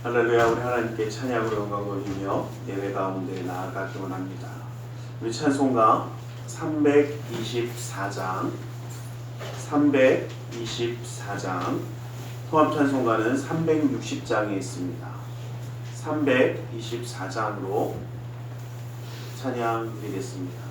할렐루야. 우리 하나님께 찬양으로 영광 돌리며 예배 가운데 나아가기 원합니다. 우리 찬송가 324장 통합 찬송가는 360장에 있습니다. 324장으로 찬양 드리겠습니다.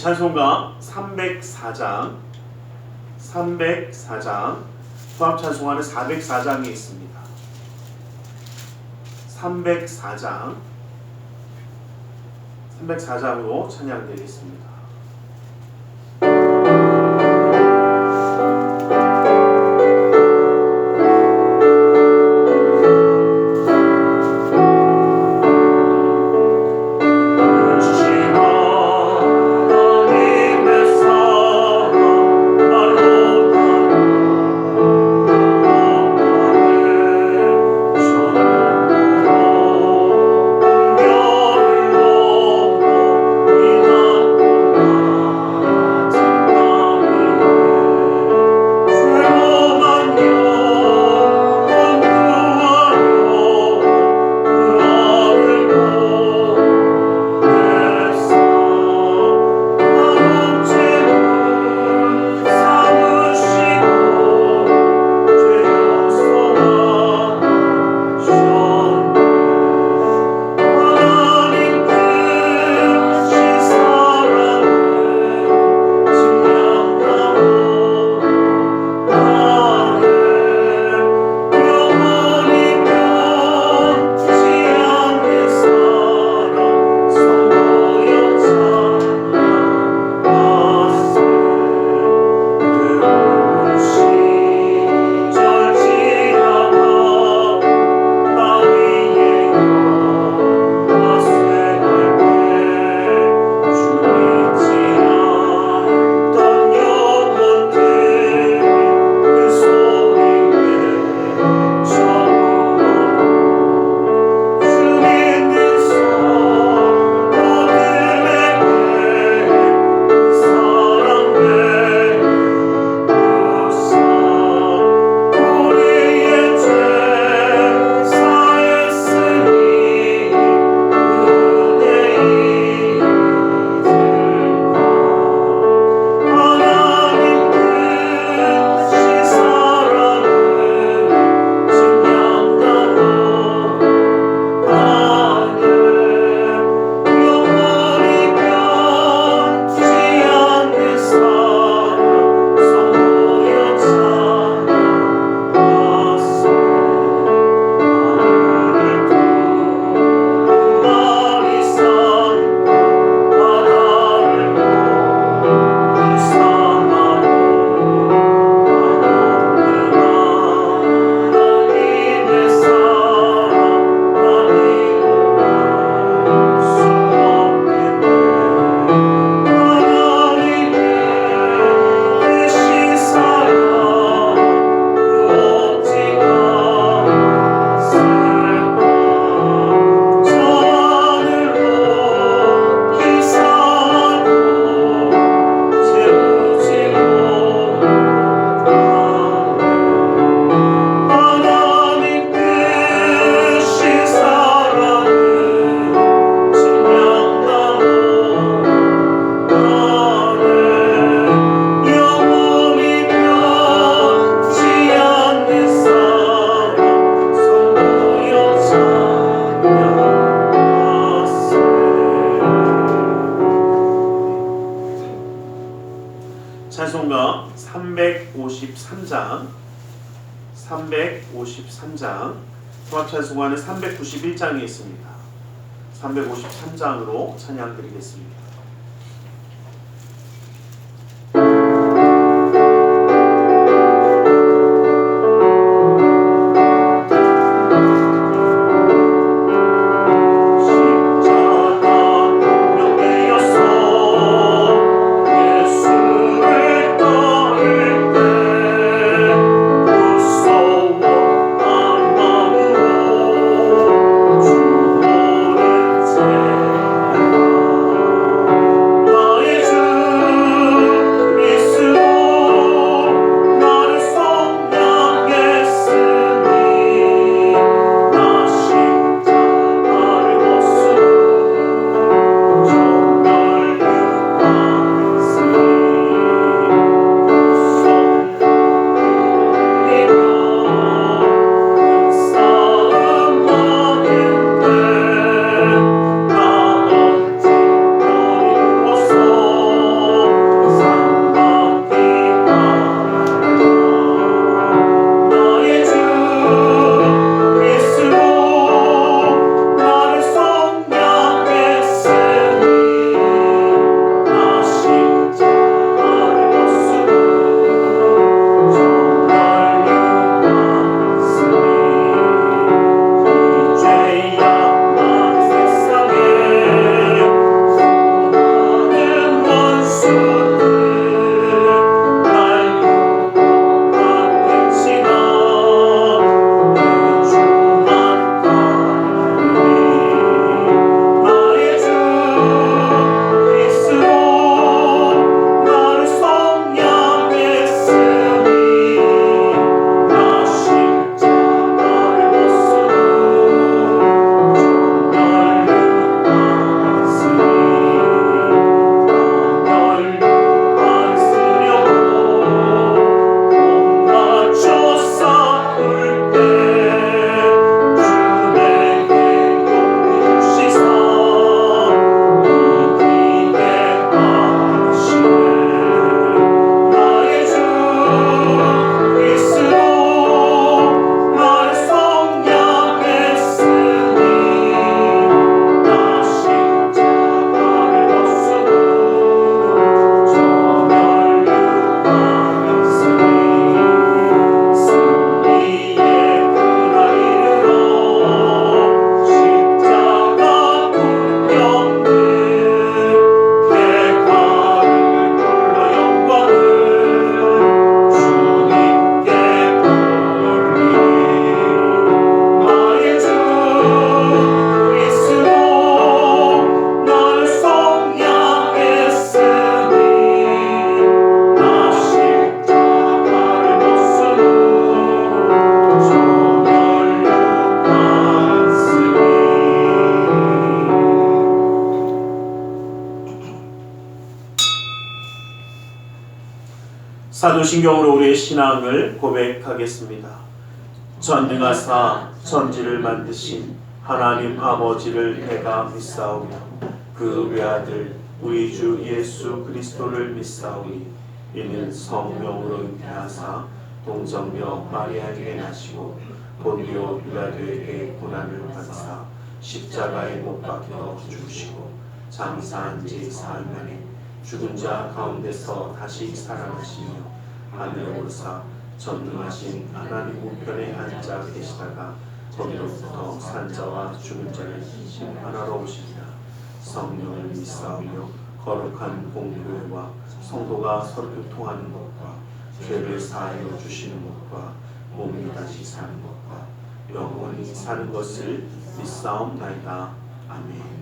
찬송가 304장 통합 찬송가는 404장에 있습니다. 304장으로 찬양 드리겠습니다. 찬송가 353장 통합찬송가는 391장이 있습니다. 353장으로 찬양 드리겠습니다. 사도신경으로 우리의 신앙을 고백하겠습니다. 전능하사 천지를 만드신 하나님 아버지를 내가 믿사오며 그 외아들 우리 주 예수 그리스도를 믿사오니 이는 성령으로 잉태하사 동정녀 마리아에게 나시고 본디오 빌라도에게 고난을 받으사 십자가에 못 박혀 죽으시고 장사한 지 사흘 만에 죽은 자 가운데서 다시 살아나시며 하늘에 오르사 전능하신 하나님 우편에 앉아 계시다가 거기로부터 산자와 죽은 자를 심판하러 오시리라. 성령을 믿사오며 거룩한 공교회와 성도가 서로 교통하는 것과 죄를 사하여 주시는 것과 몸이 다시 사는 것과 영원히 사는 것을 믿사옵나이다. 아멘.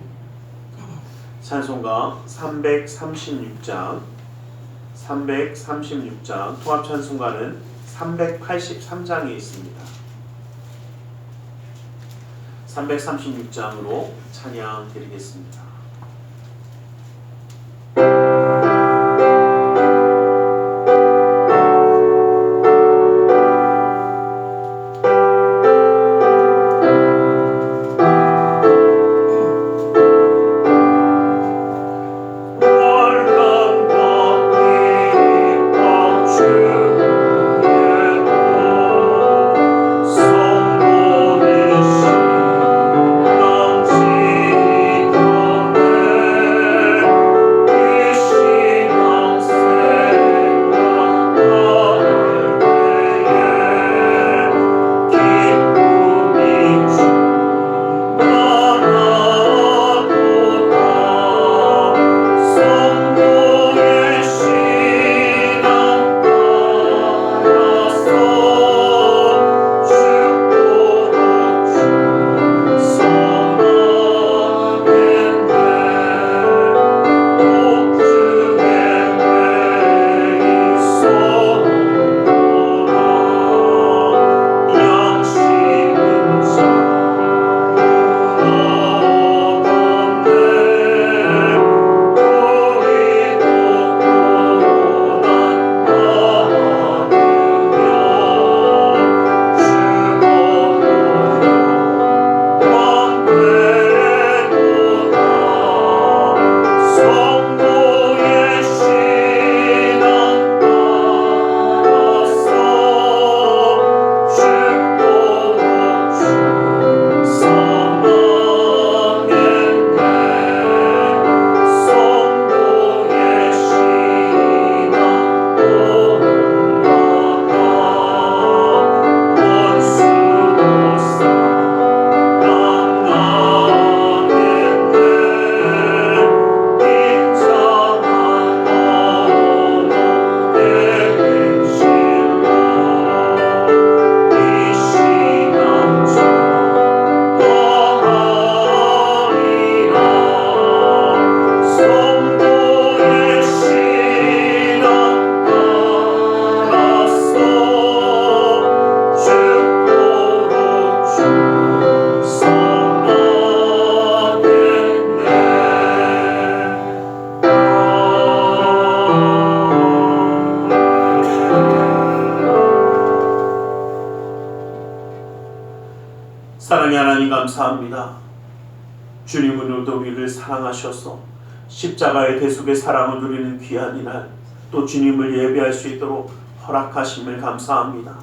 찬송가 336장 통합찬송가는 383장이 있습니다. 336장으로 찬양 드리겠습니다. 월남과 감사합니다. 주님은 우리를 사랑하셔서 십자가의 대속의 사랑을 누리는 귀한 이날, 또 주님을 예배할 수 있도록 허락하심을 감사합니다.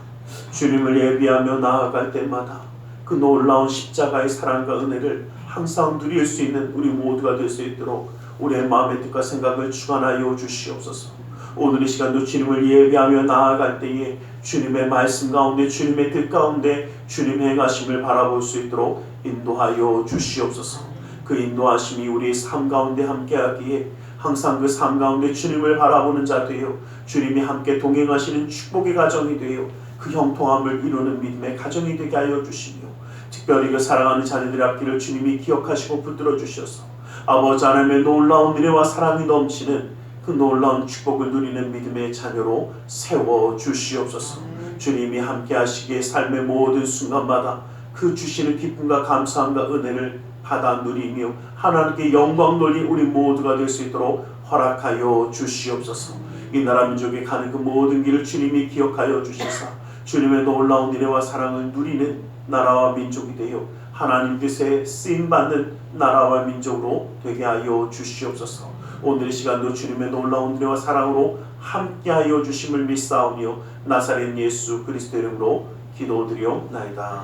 주님을 예배하며 나아갈 때마다 그 놀라운 십자가의 사랑과 은혜를 항상 누릴 수 있는 우리 모두가 될 수 있도록 우리의 마음의 뜻과 생각을 주관하여 주시옵소서. 오늘 이 시간도 주님을 예배하며 나아갈 때에 주님의 말씀 가운데, 주님의 뜻 가운데 주님의 행하심을 바라볼 수 있도록 인도하여 주시옵소서. 그 인도하심이 우리의 삶 가운데 함께하기에 항상 그 삶 가운데 주님을 바라보는 자 되어 주님이 함께 동행하시는 축복의 가정이 되어 그 형통함을 이루는 믿음의 가정이 되게 하여 주시며, 특별히 그 사랑하는 자녀들의 앞길을 주님이 기억하시고 붙들어 주셔서 아버지 하나님의 놀라운 은혜와 사랑이 넘치는 그 놀라운 축복을 누리는 믿음의 자녀로 세워 주시옵소서. 주님이 함께 하시기에 삶의 모든 순간마다 그 주시는 기쁨과 감사함과 은혜를 받아 누리며 하나님께 영광 돌린 우리 모두가 될 수 있도록 허락하여 주시옵소서. 이 나라 민족에 가는 그 모든 길을 주님이 기억하여 주시사 주님의 놀라운 은혜와 사랑을 누리는 나라와 민족이 되어 하나님 뜻에 쓰임받는 나라와 민족으로 되게 하여 주시옵소서. 오늘 이 시간도 주님의 놀라운 은혜와 사랑으로 함께하여 주심을 믿사오며 나사렛 예수 그리스도 이름으로 기도드리옵나이다.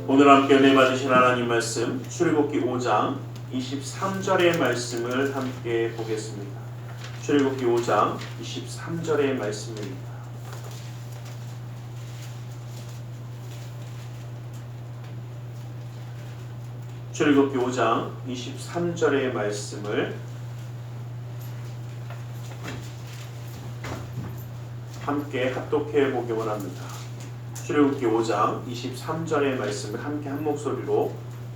오늘 함께 은혜 받으신 하나님 말씀 출애굽기 5장 23절의 말씀을 함께 보겠습니다. 출애굽기 5장 23절의 말씀입니다. 출애굽기 5장 23절의 말씀을 함께 합독해 보기 원합니다. 출애굽기 5장 23절의 말씀을 함께 한 목소리로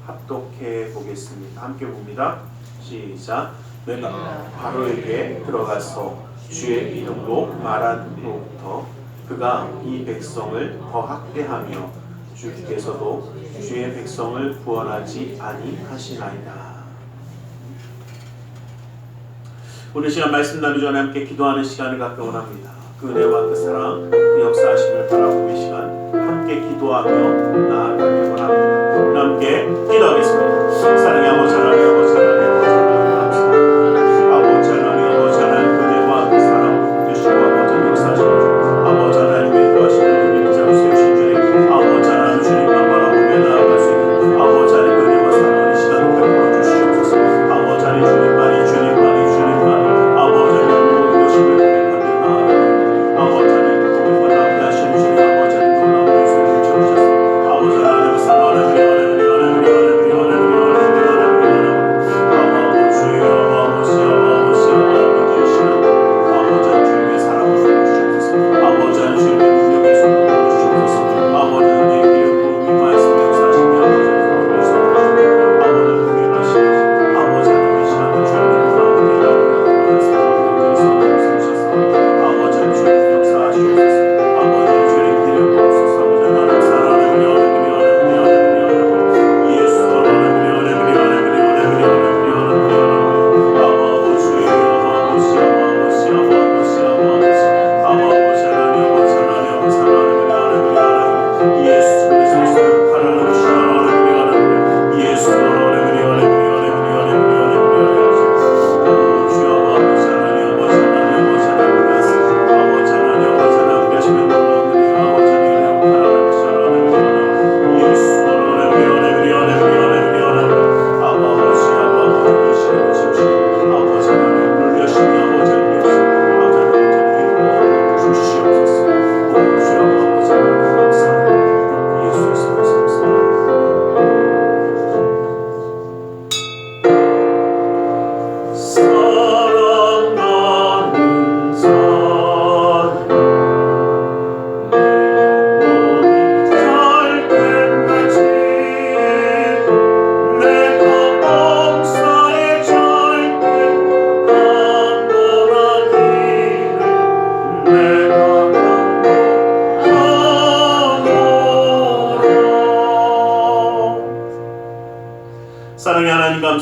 합독해 보겠습니다. 함께 봅니다. 시작. 내가 바로에게 들어가서 주의 이름으로 말한 후로부터 그가 이 백성을 더 학대하며 주께서도 주의 백성을 구원하지 아니하시나이다. 오늘 시간 말씀 나누기 전에 함께 기도하는 시간을 갖기 원합니다. 그 은혜와 그 사랑, 그 역사하심을 바라보는 시간 함께 기도하며 나아가기 원합니다. 함께 기도하겠습니다. 사랑의 아버지 하나님, 아버지 하나님, 아버지 하나님 감사합니다. 아버지 하나님, 아버지 하나님 그 은혜와 그 사랑 주시고 아버지 역사하시고 아버지 하나님의 인도하심을 누리는 자로 세우신 주님, 아버지 하나님 주님만 바라보며 나아갈 수 있는 아버지 하나님 그 은혜와 사랑을 이 시간에 베풀어 주시옵소서. 아버지 하나님 주님만이 아버지 하나님 모든 것을 고백하며 나아가는 아버지 하나님 그분과 함께 하시는 주님, 아버지 하나님 놀라운 은혜를 주옵소서. 아버지 하나님 사랑하는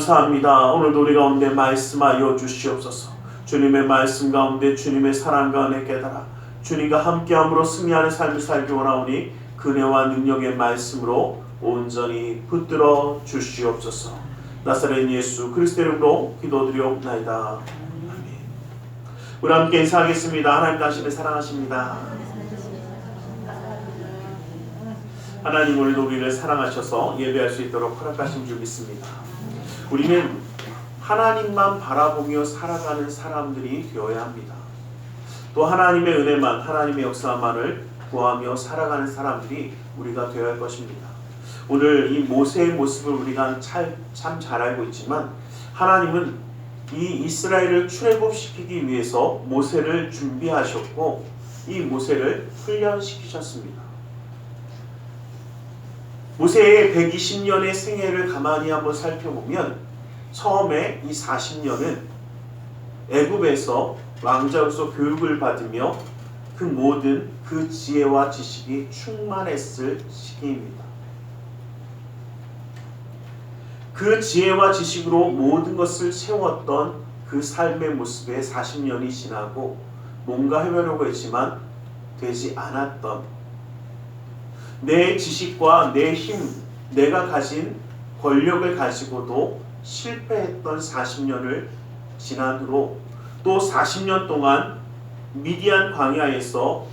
감사합니다. 오늘도 우리 가운데 말씀하여 주시옵소서. 주님의 말씀 가운데 주님의 사랑 가운데 깨달아 주님과 함께함으로 승리하는 삶을 살기 원하오니 그네와 능력의 말씀으로 온전히 붙들어 주시옵소서. 나사렛 예수 그리스도 이름으로 기도드리옵나이다. 아멘. 우리 함께 인사하겠습니다. 하나님 당신을 사랑하십니다. 하나님 오늘도 우리를 사랑하셔서 예배할 수 있도록 허락하신 줄 믿습니다. 우리는 하나님만 바라보며 살아가는 사람들이 되어야 합니다. 또 하나님의 은혜만, 하나님의 역사만을 구하며 살아가는 사람들이 우리가 되어야 할 것입니다. 오늘 이 모세의 모습을 우리가 참 잘 알고 있지만 하나님은 이 이스라엘을 출애굽시키기 위해서 모세를 준비하셨고 이 모세를 훈련시키셨습니다. 모세의 120년의 생애를 가만히 한번 살펴보면 처음에 이 40년은 애굽에서 왕자로서 교육을 받으며 그 모든 그 지혜와 지식이 충만했을 시기입니다. 그 지혜와 지식으로 모든 것을 채웠던 그 삶의 모습에 40년이 지나고 뭔가 해보려고 했지만 되지 않았던 내 지식과 내 힘, 내가 가진 권력을 가지고도 실패했던 40년을 지난 후로 또 40년 동안 미디안 광야에서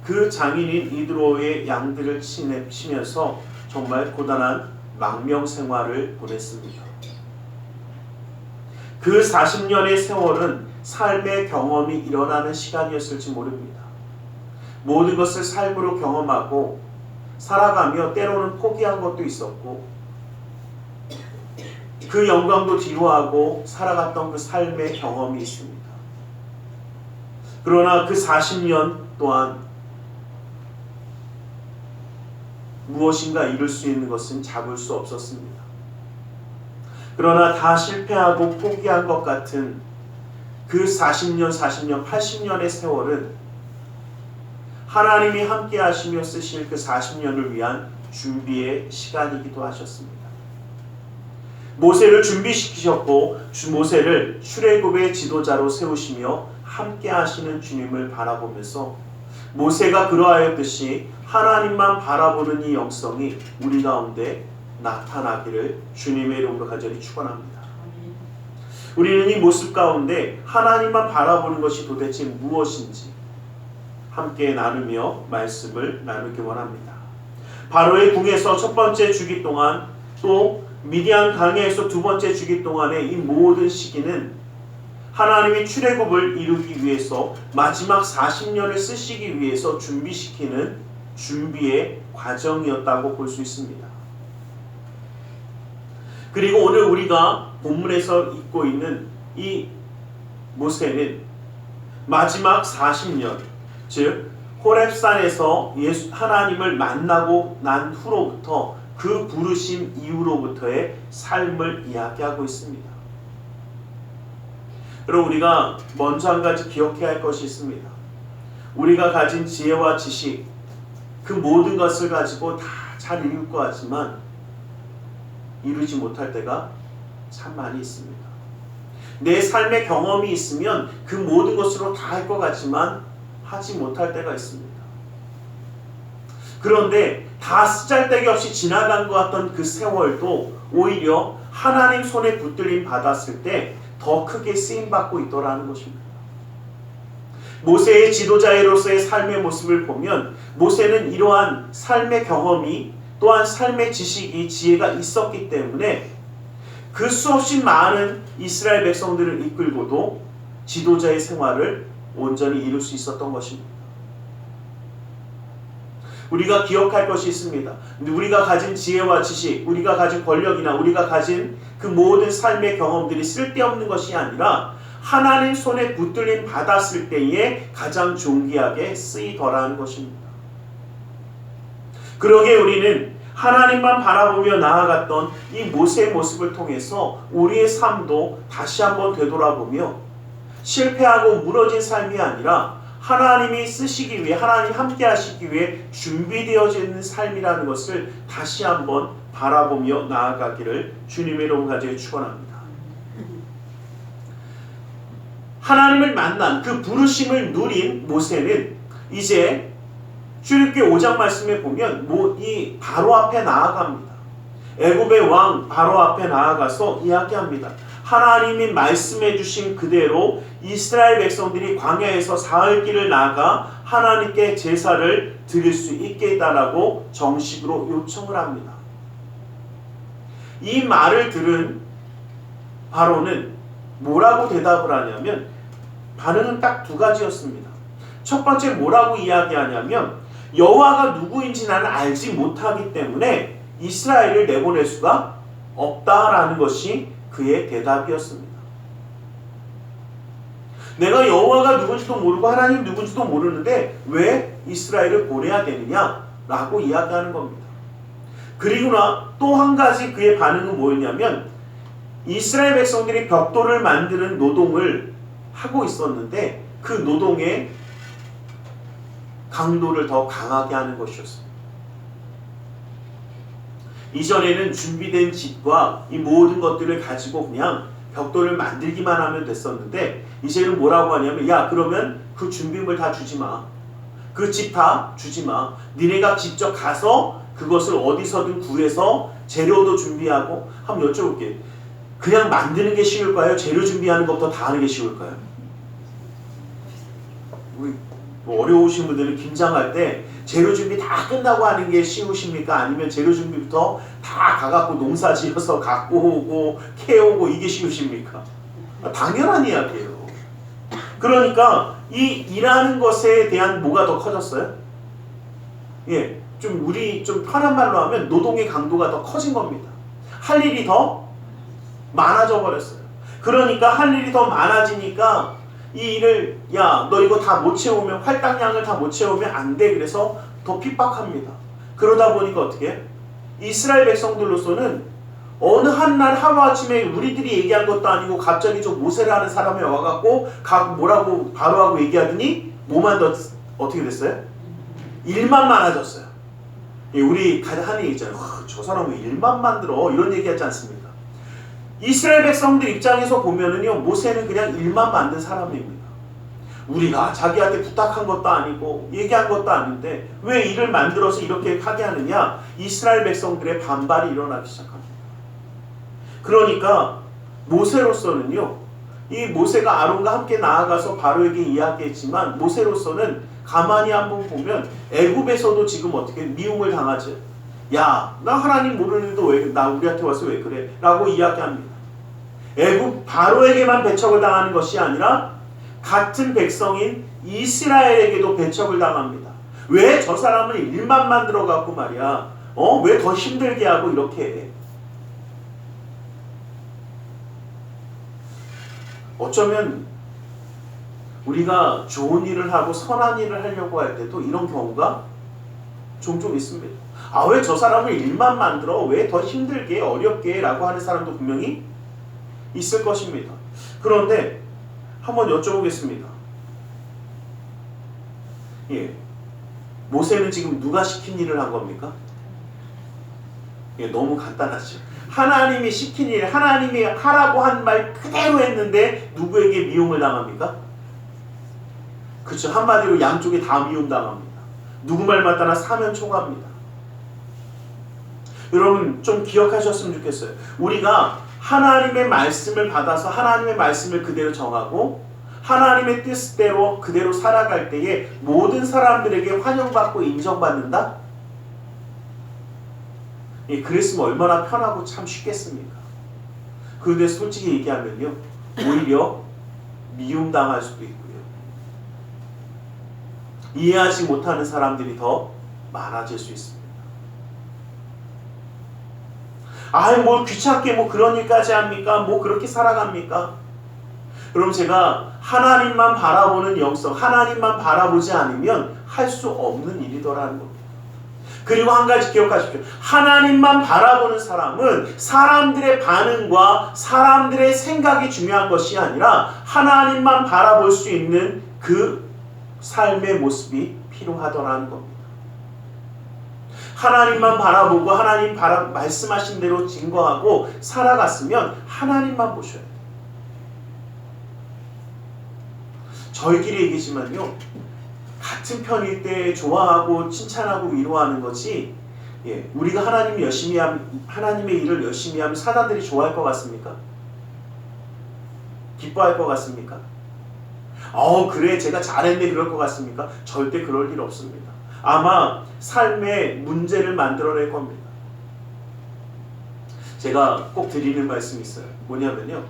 그 장인인 이드로의 양들을 치면서 정말 고단한 망명 생활을 보냈습니다. 그 40년의 세월은 삶의 경험이 일어나는 시간이었을지 모릅니다. 모든 것을 삶으로 경험하고 살아가며 때로는 포기한 것도 있었고 그 영광도 뒤로하고 살아갔던 그 삶의 경험이 있습니다. 그러나 그 40년 동안 무엇인가 이룰 수 있는 것은 잡을 수 없었습니다. 그러나 다 실패하고 포기한 것 같은 그 40년, 80년의 세월은 하나님이 함께 하시며 쓰실 그 40년을 위한 준비의 시간이기도 하셨습니다. 모세를 준비시키셨고 모세를 출애굽의 지도자로 세우시며 함께 하시는 주님을 바라보면서 모세가 그러하였듯이 하나님만 바라보는 이 영성이 우리 가운데 나타나기를 주님의 이름으로 간절히 축원합니다. 우리는 이 모습 가운데 하나님만 바라보는 것이 도대체 무엇인지 함께 나누며 말씀을 나누기 원합니다. 바로의 궁에서 첫 번째 주기 동안 또 미디안 강야에서 두 번째 주기 동안의 이 모든 시기는 하나님이 출애굽을 이루기 위해서 마지막 40년을 쓰시기 위해서 준비시키는 준비의 과정이었다고 볼 수 있습니다. 그리고 오늘 우리가 본문에서 읽고 있는 이 모세는 마지막 40년, 즉 호렙산에서 하나님을 만나고 난 후로부터 그 부르심 이후로부터의 삶을 이야기하고 있습니다. 여러분, 우리가 먼저 한 가지 기억해야 할 것이 있습니다. 우리가 가진 지혜와 지식, 그 모든 것을 가지고 다 잘 이룰 것 같지만 이루지 못할 때가 참 많이 있습니다. 내 삶의 경험이 있으면 그 모든 것으로 다 할 것 같지만 하지 못할 때가 있습니다. 그런데 다 쓰잘데기 없이 지나간 것 같던 그 세월도 오히려 하나님 손에 붙들림 받았을 때 더 크게 쓰임받고 있더라는 것입니다. 모세의 지도자로서의 삶의 모습을 보면 모세는 이러한 삶의 경험이 또한 삶의 지식이 지혜가 있었기 때문에 그 수없이 많은 이스라엘 백성들을 이끌고도 지도자의 생활을 온전히 이룰 수 있었던 것입니다. 우리가 기억할 것이 있습니다. 우리가 가진 지혜와 지식, 우리가 가진 권력이나 우리가 가진 그 모든 삶의 경험들이 쓸데없는 것이 아니라 하나님 손에 붙들림 받았을 때에 가장 존귀하게 쓰이더라는 것입니다. 그러기에 우리는 하나님만 바라보며 나아갔던 이 모세의 모습을 통해서 우리의 삶도 다시 한번 되돌아보며 실패하고 무너진 삶이 아니라 하나님이 쓰시기 위해, 하나님 함께 하시기 위해 준비되어져 있는 삶이라는 것을 다시 한번 바라보며 나아가기를 주님의 이름으로 간절히 축원합니다. 하나님을 만난 그 부르심을 누린 모세는 이제 출애굽기 5장 말씀에 보면 이 바로 앞에 나아갑니다. 애굽의 왕 바로 앞에 나아가서 이야기합니다. 하나님이 말씀해 주신 그대로 이스라엘 백성들이 광야에서 사흘 길을 나아가 하나님께 제사를 드릴 수 있게 해달라고 정식으로 요청을 합니다. 이 말을 들은 바로는 뭐라고 대답을 하냐면 반응은 딱 두 가지였습니다. 첫 번째 뭐라고 이야기하냐면 여호와가 누구인지 나는 알지 못하기 때문에 이스라엘을 내보낼 수가 없다라는 것이 그의 대답이었습니다. 내가 여호와가 누군지도 모르고 하나님 누군지도 모르는데 왜 이스라엘을 보내야 되느냐라고 이야기하는 겁니다. 그리고나 또 한 가지 그의 반응은 뭐였냐면 이스라엘 백성들이 벽돌을 만드는 노동을 하고 있었는데 그 노동의 강도를 더 강하게 하는 것이었습니다. 이전에는 준비된 집과 이 모든 것들을 가지고 그냥 벽돌을 만들기만 하면 됐었는데 이제는 뭐라고 하냐면 야 그러면 그 준비물 다 주지 마. 그 집 다 주지 마. 니네가 직접 가서 그것을 어디서든 구해서 재료도 준비하고 한번 여쭤볼게요. 그냥 만드는 게 쉬울까요? 재료 준비하는 것부터 다 하는 게 쉬울까요? 우리 어려우신 분들은 김장할 때 재료 준비 다 끝나고 하는 게 쉬우십니까? 아니면 재료 준비부터 다 가갖고 농사 지어서 갖고 오고 캐오고 이게 쉬우십니까? 당연한 이야기예요. 그러니까 이 일하는 것에 대한 뭐가 더 커졌어요? 예, 좀 우리 좀 편한 말로 하면 노동의 강도가 더 커진 겁니다. 할 일이 더 많아져 버렸어요. 그러니까 할 일이 더 많아지니까 이 일을 야 너 이거 다 못 채우면 할당량을 다 못 채우면 안 돼. 그래서 더 핍박합니다. 그러다 보니까 어떻게 해? 이스라엘 백성들로서는 어느 한날 하루아침에 우리들이 얘기한 것도 아니고 갑자기 저 모세라는 사람이 와갖고 뭐라고 바로하고 얘기하더니 뭐만 더 어떻게 됐어요? 일만 많아졌어요. 우리 하는 얘기 있잖아요. 저 사람 왜 일만 만들어? 이런 얘기 하지 않습니까? 이스라엘 백성들 입장에서 보면은요, 모세는 그냥 일만 만든 사람입니다. 우리가 자기한테 부탁한 것도 아니고 얘기한 것도 아닌데 왜 일을 만들어서 이렇게 하게 하느냐? 이스라엘 백성들의 반발이 일어나기 시작합니다. 그러니까 모세로서는요, 이 모세가 아론과 함께 나아가서 바로에게 이야기했지만 모세로서는 가만히 한번 보면 애굽에서도 지금 어떻게 미움을 당하죠. 야, 나 하나님 모르는데 왜 나 우리한테 와서 왜 그래? 라고 이야기합니다. 애굽 바로에게만 배척을 당하는 것이 아니라 같은 백성인 이스라엘에게도 배척을 당합니다. 왜 저 사람은 일만 만들어 갖고 말이야? 왜 더 힘들게 하고 이렇게 해? 어쩌면 우리가 좋은 일을 하고 선한 일을 하려고 할 때도 이런 경우가 종종 있습니다. 아, 왜 저 사람을 일만 만들어? 왜 더 힘들게 어렵게 라고 하는 사람도 분명히 있을 것입니다. 그런데 한번 여쭤보겠습니다. 예, 모세는 지금 누가 시킨 일을 한 겁니까? 예, 너무 간단하죠. 하나님이 시킨 일, 하나님이 하라고 한 말 그대로 했는데 누구에게 미움을 당합니까? 그렇죠. 한마디로 양쪽에 다 미움 당합니다. 누구 말 맞다나 사면 초과합니다. 여러분 좀 기억하셨으면 좋겠어요. 우리가 하나님의 말씀을 받아서 하나님의 말씀을 그대로 정하고 하나님의 뜻대로 그대로 살아갈 때에 모든 사람들에게 환영받고 인정받는다? 예, 그랬으면 얼마나 편하고 참 쉽겠습니까? 그런데 솔직히 얘기하면요, 오히려 미움당할 수도 있고요, 이해하지 못하는 사람들이 더 많아질 수 있습니다. 아이, 뭘 귀찮게 뭐 그런 일까지 합니까? 뭐 그렇게 살아갑니까? 그럼 제가 하나님만 바라보는 영성, 하나님만 바라보지 않으면 할 수 없는 일이더라는 겁니다. 그리고 한 가지 기억하십시오. 하나님만 바라보는 사람은 사람들의 반응과 사람들의 생각이 중요한 것이 아니라 하나님만 바라볼 수 있는 그 삶의 모습이 필요하더라는 겁니다. 하나님만 바라보고 하나님 말씀하신 대로 증거하고 살아갔으면 하나님만 보셔야 돼요. 저희끼리 얘기지만요, 같은 편일 때 좋아하고 칭찬하고 위로하는 거지, 우리가 하나님의 일을 열심히 하면 사단들이 좋아할 것 같습니까? 기뻐할 것 같습니까? 그래 제가 잘했네 그럴 것 같습니까? 절대 그럴 일 없습니다. 아마 삶의 문제를 만들어낼 겁니다. 제가 꼭 드리는 말씀이 있어요. 뭐냐면요,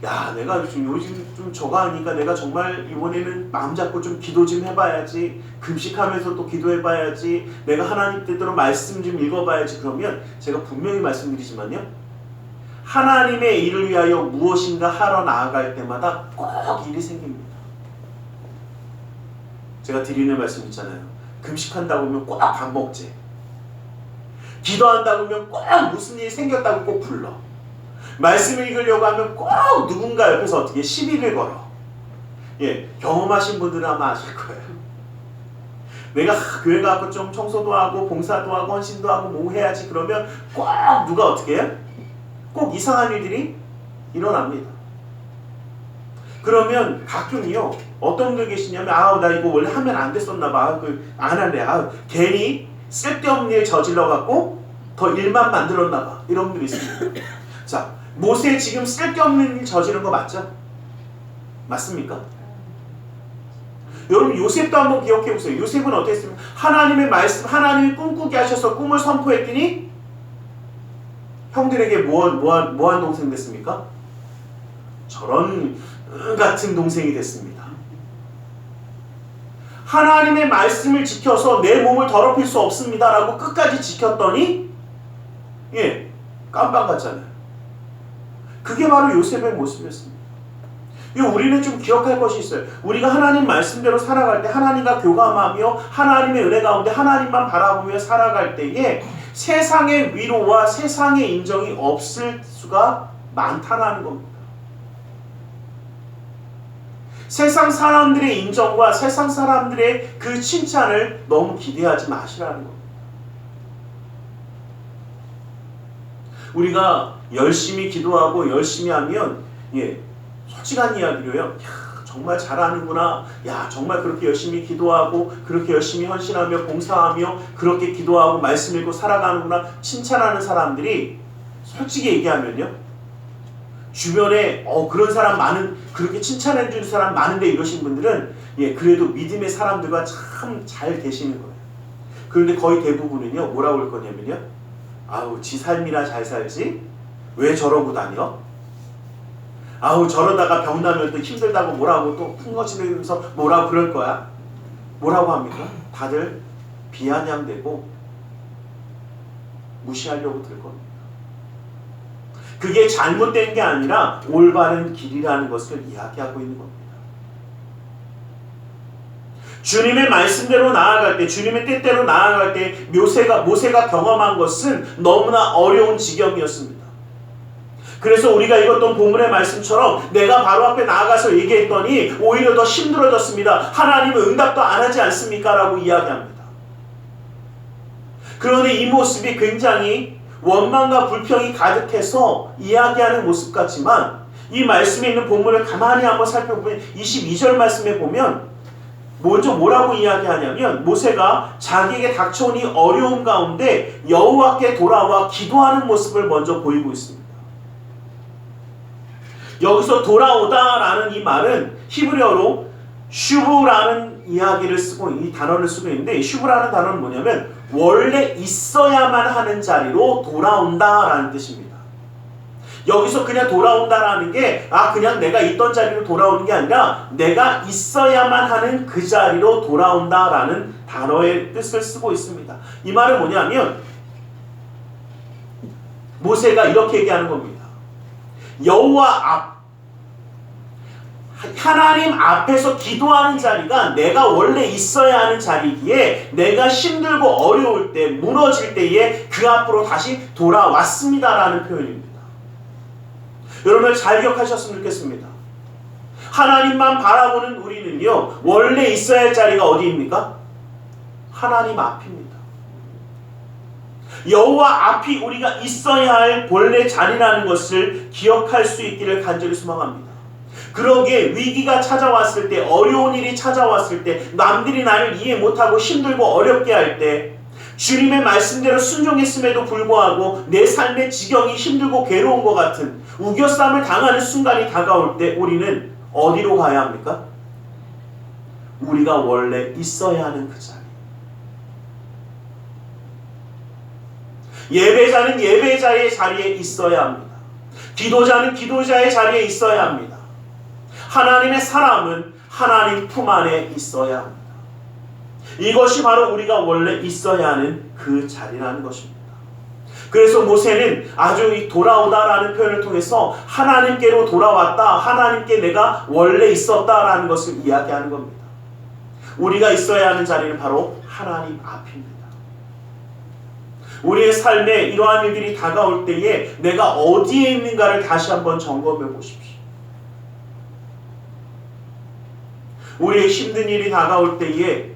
야 내가 요즘 좀 저거 하니까 내가 정말 이번에는 마음 잡고 좀 기도 좀 해봐야지, 금식하면서 또 기도해봐야지, 내가 하나님 뜻대로 말씀 좀 읽어봐야지. 그러면 제가 분명히 말씀드리지만요, 하나님의 일을 위하여 무엇인가 하러 나아갈 때마다 꼭 일이 생깁니다. 제가 드리는 말씀 있잖아요. 금식한다고 하면 꼭 밥 먹재, 기도한다고 하면 꼭 무슨 일이 생겼다고 꼭 불러, 말씀을 읽으려고 하면 꼭 누군가 옆에서 어떻게 시비를 걸어. 경험하신 분들은 아마 아실 거예요. 내가 교회 가고 좀 청소도 하고 봉사도 하고 헌신도 하고 뭐 해야지 그러면 꼭 누가 어떻게 해요? 꼭 이상한 일들이 일어납니다. 그러면 가끔요, 어떤 분들 계시냐면 나 이거 원래 하면 안 됐었나 봐, 안 할래, 괜히 쓸데없는 일 저질러 갖고 더 일만 만들었나 봐, 이런 분들이 있습니다. 자, 모세 지금 쓸데없는 일 저지른 거 맞죠? 맞습니까? 여러분 요셉도 한번 기억해 보세요. 요셉은 어땠습니까? 하나님의 말씀, 하나님이 꿈꾸게 하셔서 꿈을 선포했더니 형들에게 뭐한 동생 됐습니까? 저런 같은 동생이 됐습니다. 하나님의 말씀을 지켜서 내 몸을 더럽힐 수 없습니다 라고 끝까지 지켰더니 깜빵 갔잖아요. 그게 바로 요셉의 모습이었습니다. 우리는 좀 기억할 것이 있어요. 우리가 하나님 말씀대로 살아갈 때, 하나님과 교감하며 하나님의 은혜 가운데 하나님만 바라보며 살아갈 때에 세상의 위로와 세상의 인정이 없을 수가 많다는 겁니다. 세상 사람들의 인정과 세상 사람들의 그 칭찬을 너무 기대하지 마시라는 겁니다. 우리가 열심히 기도하고 열심히 하면 솔직한 이야기로요, 정말 잘하는구나, 정말 그렇게 열심히 기도하고 그렇게 열심히 헌신하며 봉사하며 그렇게 기도하고 말씀 읽고 살아가는구나 칭찬하는 사람들이 솔직히 얘기하면요, 주변에 그런 사람 그렇게 칭찬해 주는 사람 많은데 이러신 분들은 그래도 믿음의 사람들과 참 잘 계시는 거예요. 그런데 거의 대부분은요, 뭐라고 할 거냐면요, 지 삶이나 잘 살지 왜 저러고 다녀? 저러다가 병나면 또 힘들다고 뭐라고 또 풍거지면서 뭐라고 그럴 거야? 뭐라고 합니까? 다들 비아냥대고 무시하려고 들 겁니다. 그게 잘못된 게 아니라 올바른 길이라는 것을 이야기하고 있는 겁니다. 주님의 말씀대로 나아갈 때, 주님의 뜻대로 나아갈 때 모세가 경험한 것은 너무나 어려운 지경이었습니다. 그래서 우리가 읽었던 본문의 말씀처럼 내가 바로 앞에 나아가서 얘기했더니 오히려 더 힘들어졌습니다. 하나님은 응답도 안 하지 않습니까? 라고 이야기합니다. 그런데 이 모습이 굉장히 원망과 불평이 가득해서 이야기하는 모습 같지만, 이 말씀에 있는 본문을 가만히 한번 살펴보면 22절 말씀에 보면 먼저 뭐라고 이야기하냐면, 모세가 자기에게 닥쳐온 이 어려움 가운데 여호와께 돌아와 기도하는 모습을 먼저 보이고 있습니다. 여기서 돌아오다라는 이 말은 히브리어로 슈브라는 이야기를 쓰고, 이 단어를 쓰고 있는데, 슈브라는 단어는 뭐냐면 원래 있어야만 하는 자리로 돌아온다라는 뜻입니다. 여기서 그냥 돌아온다라는 게 그냥 내가 있던 자리로 돌아오는 게 아니라 내가 있어야만 하는 그 자리로 돌아온다라는 단어의 뜻을 쓰고 있습니다. 이 말은 뭐냐면 모세가 이렇게 얘기하는 겁니다. 여호와 하나님 앞에서 기도하는 자리가 내가 원래 있어야 하는 자리기에 내가 힘들고 어려울 때, 무너질 때에 그 앞으로 다시 돌아왔습니다라는 표현입니다. 여러분 잘 기억하셨으면 좋겠습니다. 하나님만 바라보는 우리는요, 원래 있어야 할 자리가 어디입니까? 하나님 앞입니다. 여호와 앞이 우리가 있어야 할 본래 자리라는 것을 기억할 수 있기를 간절히 소망합니다. 그러기에 위기가 찾아왔을 때, 어려운 일이 찾아왔을 때, 남들이 나를 이해 못하고 힘들고 어렵게 할 때, 주님의 말씀대로 순종했음에도 불구하고 내 삶의 지경이 힘들고 괴로운 것 같은 우겨쌈을 당하는 순간이 다가올 때 우리는 어디로 가야 합니까? 우리가 원래 있어야 하는 그 자리. 예배자는 예배자의 자리에 있어야 합니다. 기도자는 기도자의 자리에 있어야 합니다. 하나님의 사람은 하나님 품 안에 있어야 합니다. 이것이 바로 우리가 원래 있어야 하는 그 자리라는 것입니다. 그래서 모세는 아주 이 돌아오다라는 표현을 통해서 하나님께로 돌아왔다, 하나님께 내가 원래 있었다라는 것을 이야기하는 겁니다. 우리가 있어야 하는 자리는 바로 하나님 앞입니다. 우리의 삶에 이러한 일들이 다가올 때에 내가 어디에 있는가를 다시 한번 점검해 보십시오. 우리의 힘든 일이 다가올 때에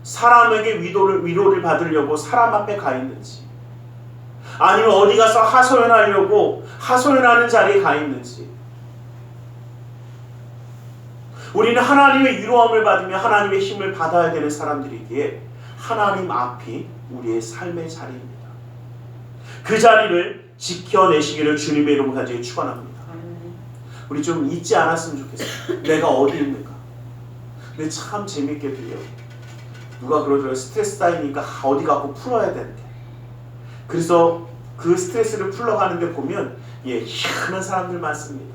사람에게 위로를 받으려고 사람 앞에 가 있는지, 아니면 어디 가서 하소연하려고 하소연하는 자리에 가 있는지, 우리는 하나님의 위로함을 받으며 하나님의 힘을 받아야 되는 사람들이기에 하나님 앞이 우리의 삶의 자리입니다. 그 자리를 지켜내시기를 주님의 이름으로 간절히 축원합니다. 우리 좀 잊지 않았으면 좋겠어요. 내가 어디 있는가. 근데 참 재밌게 들려요. 누가 그러더라고요. 스트레스 쌓이니까 어디 가고 풀어야 되는데. 그래서 그 스트레스를 풀러가는데 보면 희한한 사람들 많습니다.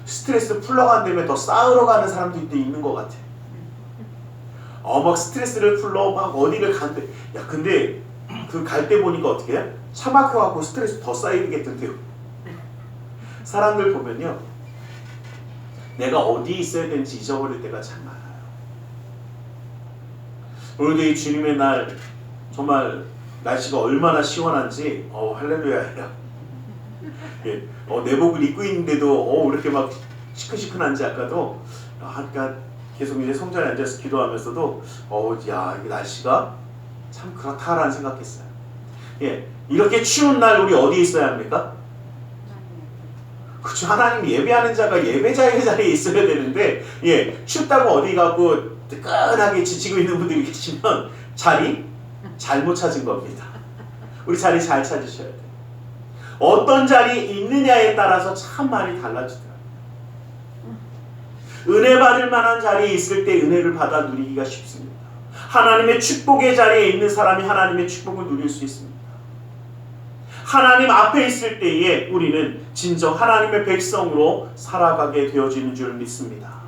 스트레스 풀러가는 데면 더 쌓으러 가는 사람들도 있는 것 같아요. 막 스트레스를 풀러 막 어디를 간대. 근데 그 갈 때 보니까 어떻게 해요? 차 막혀갖고 스트레스 더 쌓이겠던데요. 사람들 보면요, 내가 어디에 있어야 되는지 잊어버릴 때가 참 많아요. 오늘도 이 주님의 날 정말 날씨가 얼마나 시원한지 할렐루야예요. 내복을 입고 있는데도 이렇게 막 시큰시큰한지 아까도 그러니까 계속 이제 성전에 앉아서 기도하면서도 야, 이 날씨가 참 그렇다라는 생각했어요. 이렇게 추운 날 우리 어디에 있어야 합니까? 그렇죠. 하나님 예배하는 자가 예배자의 자리에 있어야 되는데 춥다고 어디 가고 뜨끈하게 지치고 있는 분들이 계시면 자리 잘못 찾은 겁니다. 우리 자리 잘 찾으셔야 돼요. 어떤 자리에 있느냐에 따라서 참 많이 달라지더라고요. 은혜 받을 만한 자리에 있을 때 은혜를 받아 누리기가 쉽습니다. 하나님의 축복의 자리에 있는 사람이 하나님의 축복을 누릴 수 있습니다. 하나님 앞에 있을 때에 우리는 진정 하나님의 백성으로 살아가게 되어지는 줄 믿습니다.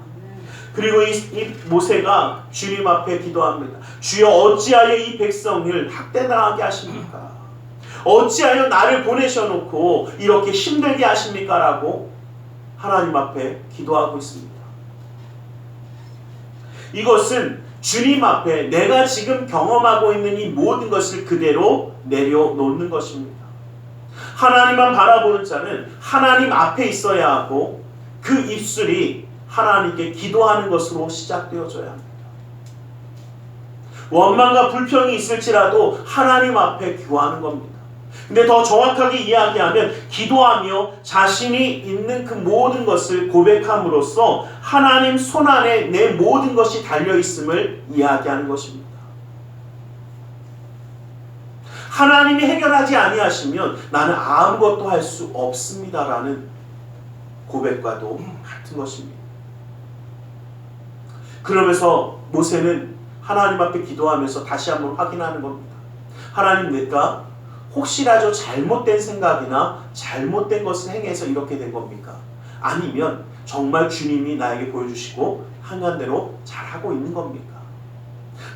그리고 이 모세가 주님 앞에 기도합니다. 주여 어찌하여 이 백성을 학대당하게 하십니까? 어찌하여 나를 보내셔놓고 이렇게 힘들게 하십니까? 라고 하나님 앞에 기도하고 있습니다. 이것은 주님 앞에 내가 지금 경험하고 있는 이 모든 것을 그대로 내려놓는 것입니다. 하나님만 바라보는 자는 하나님 앞에 있어야 하고 그 입술이 하나님께 기도하는 것으로 시작되어져야 합니다. 원망과 불평이 있을지라도 하나님 앞에 기도하는 겁니다. 근데 더 정확하게 이야기하면 기도하며 자신이 있는 그 모든 것을 고백함으로써 하나님 손안에 내 모든 것이 달려있음을 이야기하는 것입니다. 하나님이 해결하지 아니하시면 나는 아무것도 할 수 없습니다라는 고백과도 같은 것입니다. 그러면서 모세는 하나님 앞에 기도하면서 다시 한번 확인하는 겁니다. 하나님, 내가 혹시라도 잘못된 생각이나 잘못된 것을 행해서 이렇게 된 겁니까? 아니면 정말 주님이 나에게 보여주시고 행한 대로 잘하고 있는 겁니까?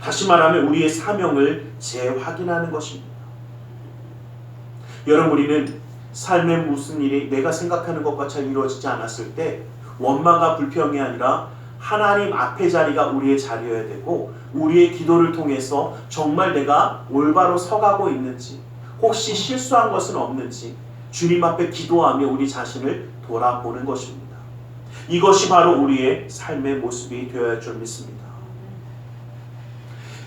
다시 말하면 우리의 사명을 재확인하는 것입니다. 여러분, 우리는 삶에 무슨 일이 내가 생각하는 것과 잘 이루어지지 않았을 때 원망과 불평이 아니라 하나님 앞의 자리가 우리의 자리여야 되고, 우리의 기도를 통해서 정말 내가 올바로 서가고 있는지, 혹시 실수한 것은 없는지 주님 앞에 기도하며 우리 자신을 돌아보는 것입니다. 이것이 바로 우리의 삶의 모습이 되어야 할 줄 믿습니다.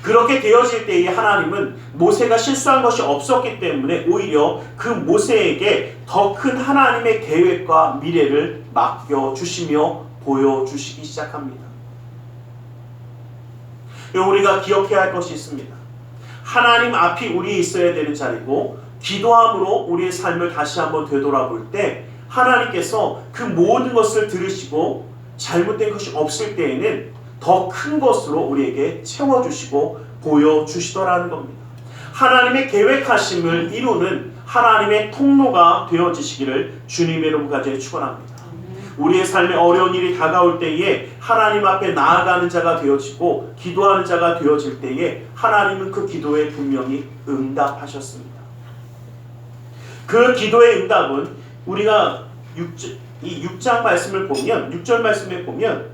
그렇게 되어질 때에 하나님은 모세가 실수한 것이 없었기 때문에 오히려 그 모세에게 더 큰 하나님의 계획과 미래를 맡겨주시며 보여주시기 시작합니다. 우리가 기억해야 할 것이 있습니다. 하나님 앞이 우리에 있어야 되는 자리고, 기도함으로 우리의 삶을 다시 한번 되돌아볼 때 하나님께서 그 모든 것을 들으시고 잘못된 것이 없을 때에는 더 큰 것으로 우리에게 채워주시고 보여주시더라는 겁니다. 하나님의 계획하심을 이루는 하나님의 통로가 되어지시기를 주님의 이름으로 간절히 축원합니다. 우리의 삶에 어려운 일이 다가올 때에 하나님 앞에 나아가는 자가 되어지고 기도하는 자가 되어질 때에 하나님은 그 기도에 분명히 응답하셨습니다. 그 기도의 응답은 우리가 6장 말씀을 보면, 6절 말씀에 보면,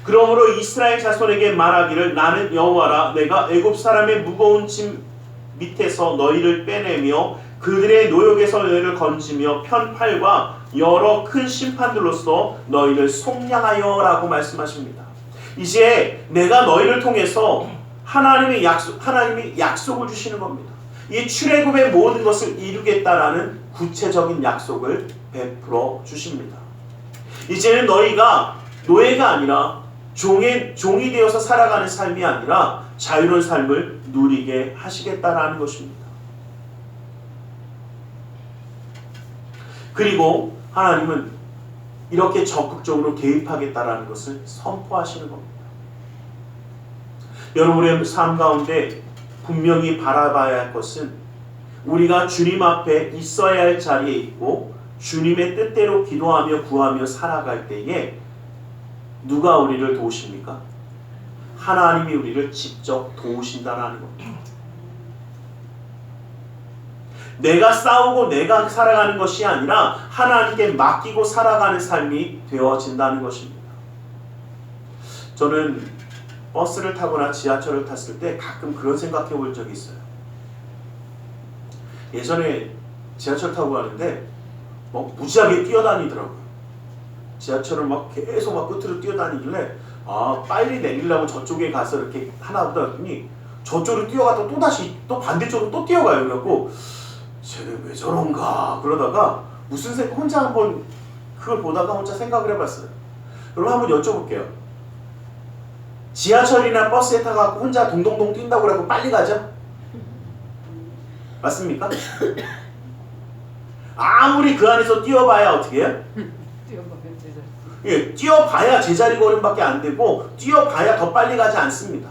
그러므로 이스라엘 자손에게 말하기를 나는 여호와라. 내가 애굽 사람의 무거운 짐 밑에서 너희를 빼내며 그들의 노역에서 너희를 건지며 편팔과 여러 큰 심판들로서 너희를 속량하여 라고 말씀하십니다. 이제 내가 너희를 통해서 하나님이 약속을 주시는 겁니다. 이 출애굽의 모든 것을 이루겠다라는 구체적인 약속을 베풀어 주십니다. 이제는 너희가 노예가 아니라 종이 되어서 살아가는 삶이 아니라 자유로운 삶을 누리게 하시겠다라는 것입니다. 그리고 하나님은 이렇게 적극적으로 개입하겠다라는 것을 선포하시는 겁니다. 여러분의 삶 가운데 분명히 바라봐야 할 것은 우리가 주님 앞에 있어야 할 자리에 있고 주님의 뜻대로 기도하며 구하며 살아갈 때에 누가 우리를 도우십니까? 하나님이 우리를 직접 도우신다라는 겁니다. 내가 싸우고 내가 살아가는 것이 아니라 하나님께 맡기고 살아가는 삶이 되어진다는 것입니다. 저는 버스를 타거나 지하철을 탔을 때 가끔 그런 생각해 볼 적이 있어요. 예전에 지하철 타고 가는데 무지하게 뛰어다니더라고요. 지하철을 계속 끝으로 뛰어다니길래 빨리 내리려고 저쪽에 가서 이렇게 하나 보다 했더니 저쪽으로 뛰어가다 또 반대쪽으로 또 뛰어가요. 그래갖고 쟤는 왜 저런가 그러다가 혼자 한번 그걸 보다가 혼자 생각을 해봤어요. 그럼 한번 여쭤볼게요. 지하철이나 버스에 타갖고 혼자 동동동 뛴다고 그러고 빨리 가죠? 맞습니까? 아무리 그 안에서 뛰어봐야 어떻게 해요? 예, 뛰어봐야 제자리 걸음밖에 안 되고 뛰어봐야 더 빨리 가지 않습니다.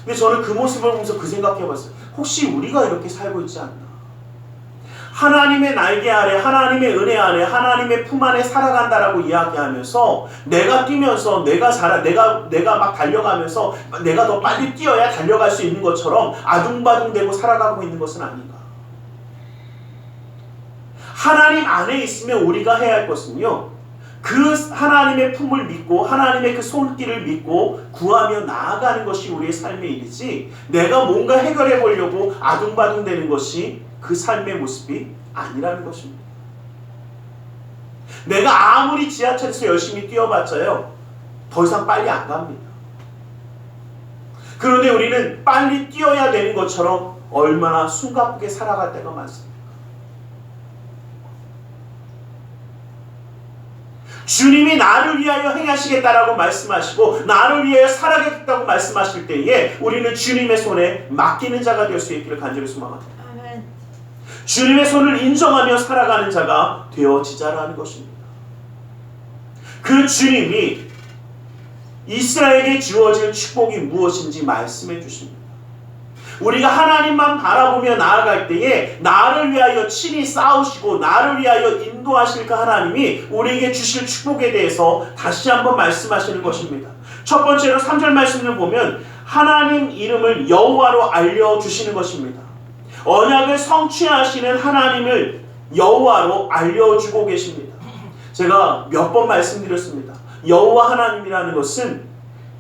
근데 저는 그 모습을 보면서 그 생각해봤어요. 혹시 우리가 이렇게 살고 있지 않나? 하나님의 날개 아래, 하나님의 은혜 아래, 하나님의 품 안에 살아간다라고 이야기하면서 내가 뛰면서 내가 막 달려가면서 내가 더 빨리 뛰어야 달려갈 수 있는 것처럼 아둥바둥대고 살아가고 있는 것은 아닌가? 하나님 안에 있으면 우리가 해야 할 것은요, 그 하나님의 품을 믿고 하나님의 그 손길을 믿고 구하며 나아가는 것이 우리의 삶의 일이지, 내가 뭔가 해결해 보려고 아둥바둥 되는 것이 그 삶의 모습이 아니라는 것입니다. 내가 아무리 지하철에서 열심히 뛰어봤자요, 더 이상 빨리 안 갑니다. 그런데 우리는 빨리 뛰어야 되는 것처럼 얼마나 숨가쁘게 살아갈 때가 많습니다. 주님이 나를 위하여 행하시겠다라고 말씀하시고 나를 위하여 살아가겠다고 말씀하실 때에 우리는 주님의 손에 맡기는 자가 될 수 있기를 간절히 소망합니다. 아멘. 주님의 손을 인정하며 살아가는 자가 되어지자라는 것입니다. 그 주님이 이스라엘에게 주어질 축복이 무엇인지 말씀해 주십니다. 우리가 하나님만 바라보며 나아갈 때에 나를 위하여 친히 싸우시고 나를 위하여 인도하실 그 하나님이 우리에게 주실 축복에 대해서 다시 한번 말씀하시는 것입니다. 첫 번째로 3절 말씀을 보면 하나님 이름을 여호와로 알려주시는 것입니다. 언약을 성취하시는 하나님을 여호와로 알려주고 계십니다. 제가 몇 번 말씀드렸습니다. 여호와 하나님이라는 것은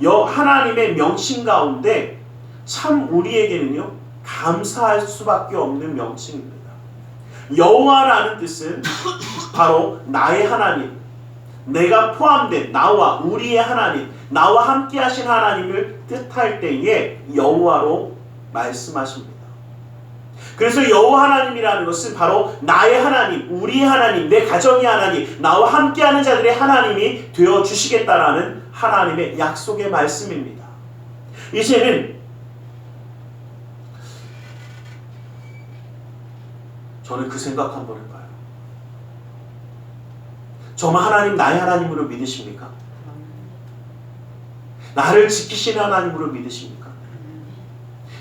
하나님의 명칭 가운데 참 우리에게는요, 감사할 수밖에 없는 명칭입니다. 여호와라는 뜻은 바로 나의 하나님, 내가 포함된 나와 우리의 하나님, 나와 함께 하신 하나님을 뜻할 때에 여호와로 말씀하십니다. 그래서 여호와 하나님이라는 것은 바로 나의 하나님, 우리의 하나님, 내 가정의 하나님, 나와 함께하는 자들의 하나님이 되어주시겠다라는 하나님의 약속의 말씀입니다. 이제는 저는 그 생각 한번 해봐요. 정말 하나님 나의 하나님으로 믿으십니까? 나를 지키시는 하나님으로 믿으십니까?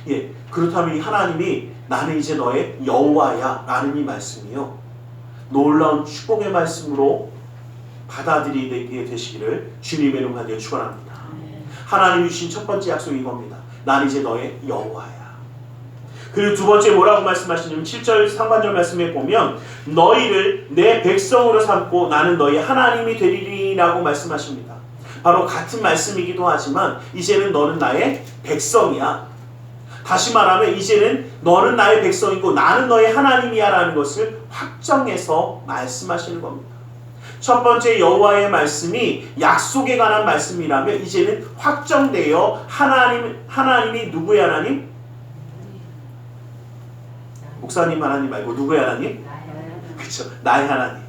예, 그렇다면 이 하나님이 나는 이제 너의 여호와야 라는 이 말씀이요, 놀라운 축복의 말씀으로 받아들이게 되시기를 주님의 이름 간절히 축원합니다. 하나님이 주신 첫 번째 약속이 이겁니다. 나는 이제 너의 여호와야. 그리고 두 번째 뭐라고 말씀하시냐면 7절 상반절 말씀에 보면 너희를 내 백성으로 삼고 나는 너희 하나님이 되리라고 말씀하십니다. 바로 같은 말씀이기도 하지만 이제는 너는 나의 백성이야. 다시 말하면 이제는 너는 나의 백성이고 나는 너의 하나님이야 라는 것을 확정해서 말씀하시는 겁니다. 첫 번째 여호와의 말씀이 약속에 관한 말씀이라면 이제는 확정되어 하나님이 누구의 하나님? 목사님 하나님 말고 누구의 하나님? 그렇죠. 나의 하나님.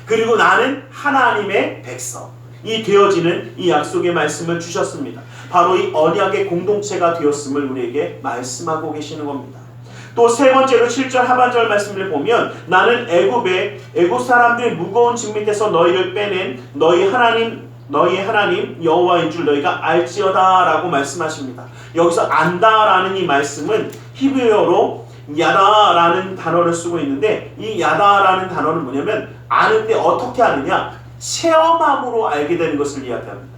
그리고 나는 하나님의 백성이 되어지는 이 약속의 말씀을 주셨습니다. 바로 이 언약의 공동체가 되었음을 우리에게 말씀하고 계시는 겁니다. 또 세 번째로 7절 하반절 말씀을 보면 나는 애굽 사람들의 무거운 짐 밑에서 너희를 빼낸 너희의 하나님 여호와인 줄 너희가 알지어다 라고 말씀하십니다. 여기서 안다라는 이 말씀은 히브리어로 야다라는 단어를 쓰고 있는데 이 야다라는 단어는 뭐냐면 아는데 어떻게 아느냐? 체험함으로 알게 되는 것을 이야기합니다.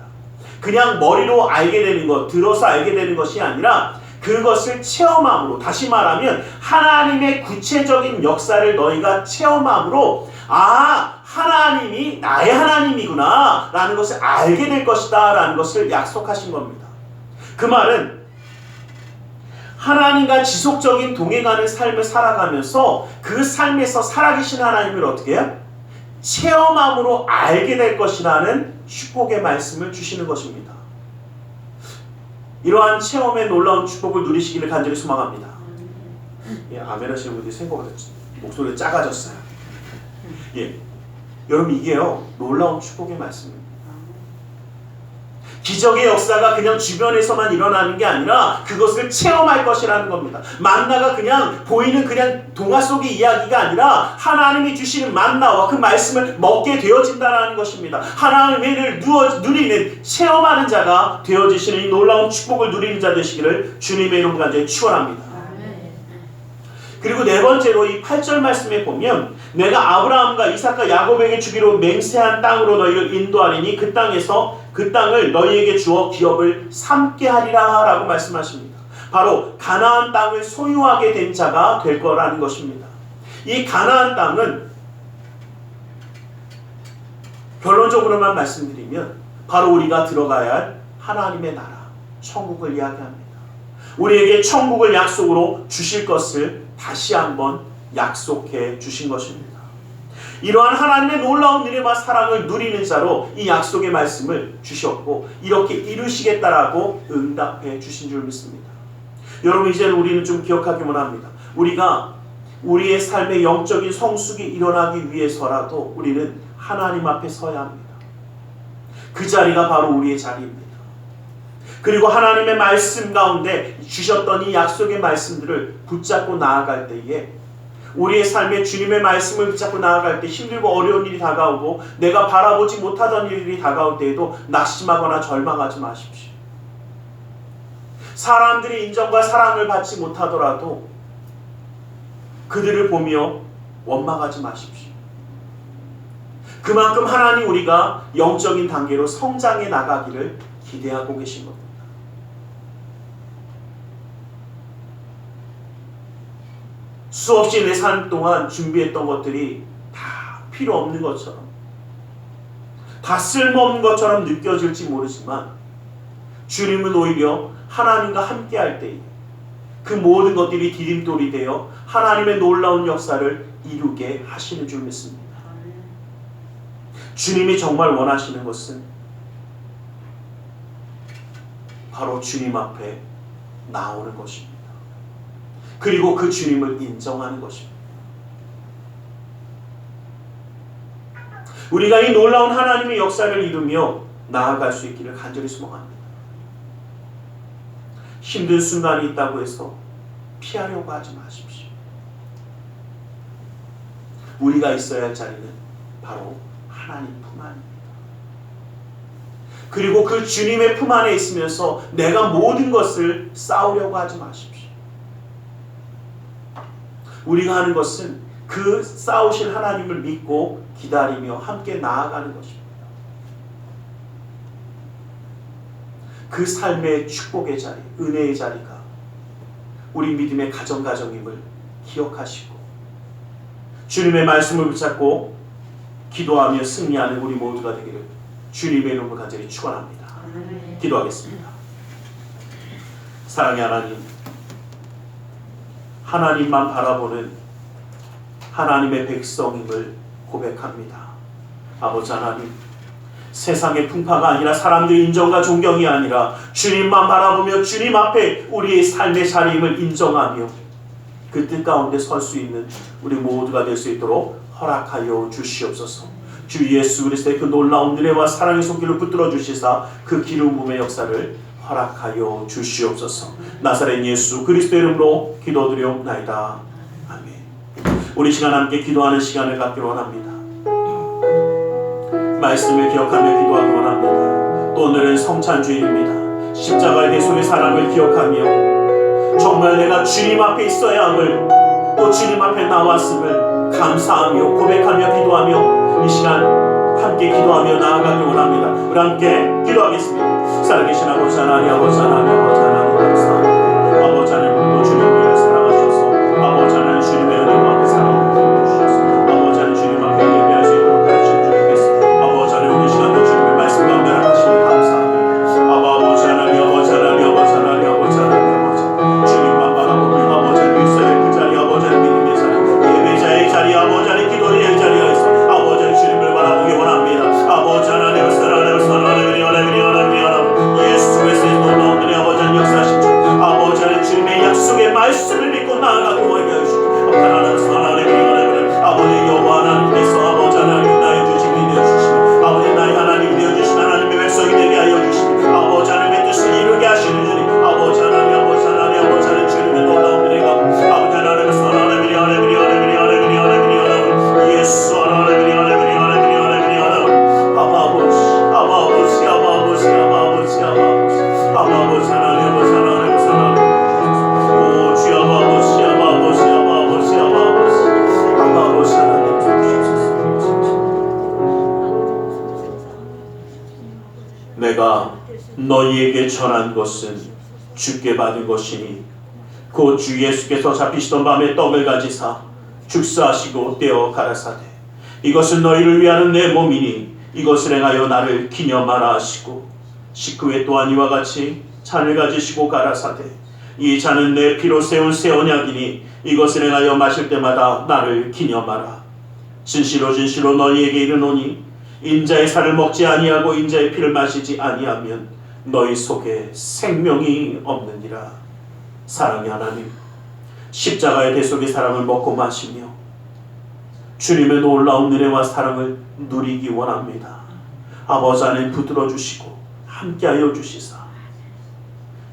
그냥 머리로 알게 되는 것, 들어서 알게 되는 것이 아니라 그것을 체험함으로, 다시 말하면 하나님의 구체적인 역사를 너희가 체험함으로 하나님이 나의 하나님이구나 라는 것을 알게 될 것이다 라는 것을 약속하신 겁니다. 그 말은 하나님과 지속적인 동행하는 삶을 살아가면서 그 삶에서 살아계신 하나님을 어떻게 해요? 체험함으로 알게 될 것이라는 축복의 말씀을 주시는 것입니다. 이러한 체험의 놀라운 축복을 누리시기를 간절히 소망합니다. 예, 아멘 하시는 분들이 생각보다 목소리가 작아졌어요. 예, 여러분 이게요 놀라운 축복의 말씀입니다. 기적의 역사가 그냥 주변에서만 일어나는 게 아니라 그것을 체험할 것이라는 겁니다. 만나가 그냥 보이는 그냥 동화 속의 이야기가 아니라 하나님이 주시는 만나와 그 말씀을 먹게 되어진다는 것입니다. 하나님을 누리는 체험하는 자가 되어지시는 이 놀라운 축복을 누리는 자 되시기를 주님의 이름으로 간절히 축원합니다. 그리고 네 번째로 이 8절 말씀에 보면 내가 아브라함과 이삭과 야곱에게 주기로 맹세한 땅으로 너희를 인도하리니 그 땅을 너희에게 주어 기업을 삼게 하리라 라고 말씀하십니다. 바로 가나안 땅을 소유하게 된 자가 될 거라는 것입니다. 이 가나안 땅은 결론적으로만 말씀드리면 바로 우리가 들어가야 할 하나님의 나라, 천국을 이야기합니다. 우리에게 천국을 약속으로 주실 것을 다시 한번 약속해 주신 것입니다. 이러한 하나님의 놀라운 은혜와 사랑을 누리는 자로 이 약속의 말씀을 주셨고 이렇게 이루시겠다라고 응답해 주신 줄 믿습니다. 여러분 이제는 우리는 좀 기억하기만 합니다. 우리가 우리의 삶의 영적인 성숙이 일어나기 위해서라도 우리는 하나님 앞에 서야 합니다. 그 자리가 바로 우리의 자리입니다. 그리고 하나님의 말씀 가운데 주셨던 이 약속의 말씀들을 붙잡고 나아갈 때에 우리의 삶에 주님의 말씀을 붙잡고 나아갈 때 힘들고 어려운 일이 다가오고 내가 바라보지 못하던 일이 다가올 때에도 낙심하거나 절망하지 마십시오. 사람들의 인정과 사랑을 받지 못하더라도 그들을 보며 원망하지 마십시오. 그만큼 하나님 우리가 영적인 단계로 성장해 나가기를 기대하고 계신 겁니다. 수없이 내 삶 동안 준비했던 것들이 다 필요 없는 것처럼 다 쓸모없는 것처럼 느껴질지 모르지만 주님은 오히려 하나님과 함께 할 때에 그 모든 것들이 디딤돌이 되어 하나님의 놀라운 역사를 이루게 하시는 줄 믿습니다. 주님이 정말 원하시는 것은 바로 주님 앞에 나오는 것입니다. 그리고 그 주님을 인정하는 것입니다. 우리가 이 놀라운 하나님의 역사를 이루며 나아갈 수 있기를 간절히 소망합니다. 힘든 순간이 있다고 해서 피하려고 하지 마십시오. 우리가 있어야 할 자리는 바로 하나님 품 안입니다. 그리고 그 주님의 품 안에 있으면서 내가 모든 것을 쌓으려고 하지 마십시오. 우리가 하는 것은 그 쌓으실 하나님을 믿고 기다리며 함께 나아가는 것입니다. 그 삶의 축복의 자리, 은혜의 자리가 우리 믿음의 가정임을 기억하시고 주님의 말씀을 붙잡고 기도하며 승리하는 우리 모두가 되기를 주님의 이름으로 간절히 축원합니다. 기도하겠습니다. 사랑의 하나님, 하나님만 바라보는 하나님의 백성임을 고백합니다. 아버지 하나님, 세상의 풍파가 아니라 사람들의 인정과 존경이 아니라 주님만 바라보며 주님 앞에 우리의 삶의 자리임을 인정하며 그 뜻 가운데 설 수 있는 우리 모두가 될 수 있도록 허락하여 주시옵소서. 주 예수 그리스도의 그 놀라운 은혜와 사랑의 손길을 붙들어 주시사 그 기름 부음의 역사를 허락하여 주시옵소서. 나사렛 예수 그리스도의 이름으로 기도드리옵나이다. 아멘. 우리 시간 함께 기도하는 시간을 갖기로 원합니다. 말씀을 기억하며 기도하기 원합니다. 또 오늘은 성찬주일입니다. 십자가의 대속의 사랑을 기억하며 정말 내가 주님 앞에 있어야 함을, 또 주님 앞에 나왔음을 감사하며 고백하며 기도하며 이 시간 함께 기도하며 나아가기 원합니다. 우리 함께 기도하겠습니다. 살아계신 아버지 하나님, 아버지 하나님, 아버지 하나님 감사합니다. 아버지 하나님, 또 주님을 사랑하셔서 아버지 하나님 주님의 은혜와 함께 사랑을 주셔서 아버지 하나님 주님 앞에 예배할 수 있도록 가르쳐 주시겠습니다. 아버지 하나님 우리 시간도 주님의 말씀 가운데 하시니 감사합니다. 아버지 하나님, 아버지 하나님, 아버지 하나님, 아버지 하나님, 아버지 주님만 바라보며 아버지 하나님 있어야 그 자리, 아버지 하나님 믿음의 자리, 예배자의 자리, 아버지 하나님 기도의 자리에서 아버지 하나님 주님을 바라보기 원합니다. 아버지 하나님 예수 그리스도의 놀라운 은혜 아버지 하나님 역사하신 주 아버지 하나님 주님의 약속의 말씀을 믿고 나아가기 원하여 주시고 아버지 여호와 하나님께서 아버지 하나님 나의 주님이 되어주시고 아버지 나의 하나님이 되어주신 하나님의 백성이 되게 하여 주시고 아버지 하나님의 뜻을 이루게 하시는 주님 아버지 하나님, 아버지 하나님, 아버지 하나님 주님의 놀라운 은혜가 아버지 하나님 예수 하나님 내가 너희에게 전한 것은 주께 받은 것이니 곧 주 예수께서 잡히시던 밤에 떡을 가지사 축사하시고 떼어 가라사대 이것은 너희를 위하는 내 몸이니 이것을 행하여 나를 기념하라 하시고 식후에 또한 이와 같이 잔을 가지시고 가라사대 이 잔은 내 피로 세운 새 언약이니 이것을 행하여 마실 때마다 나를 기념하라. 진실로 진실로 너희에게 이르노니 인자의 살을 먹지 아니하고 인자의 피를 마시지 아니하면 너희 속에 생명이 없느니라. 사랑의 하나님, 십자가의 대속의 사랑을 먹고 마시며 주님의 놀라운 은혜와 사랑을 누리기 원합니다. 아버지 하나님 붙들어 주시고 함께하여 주시사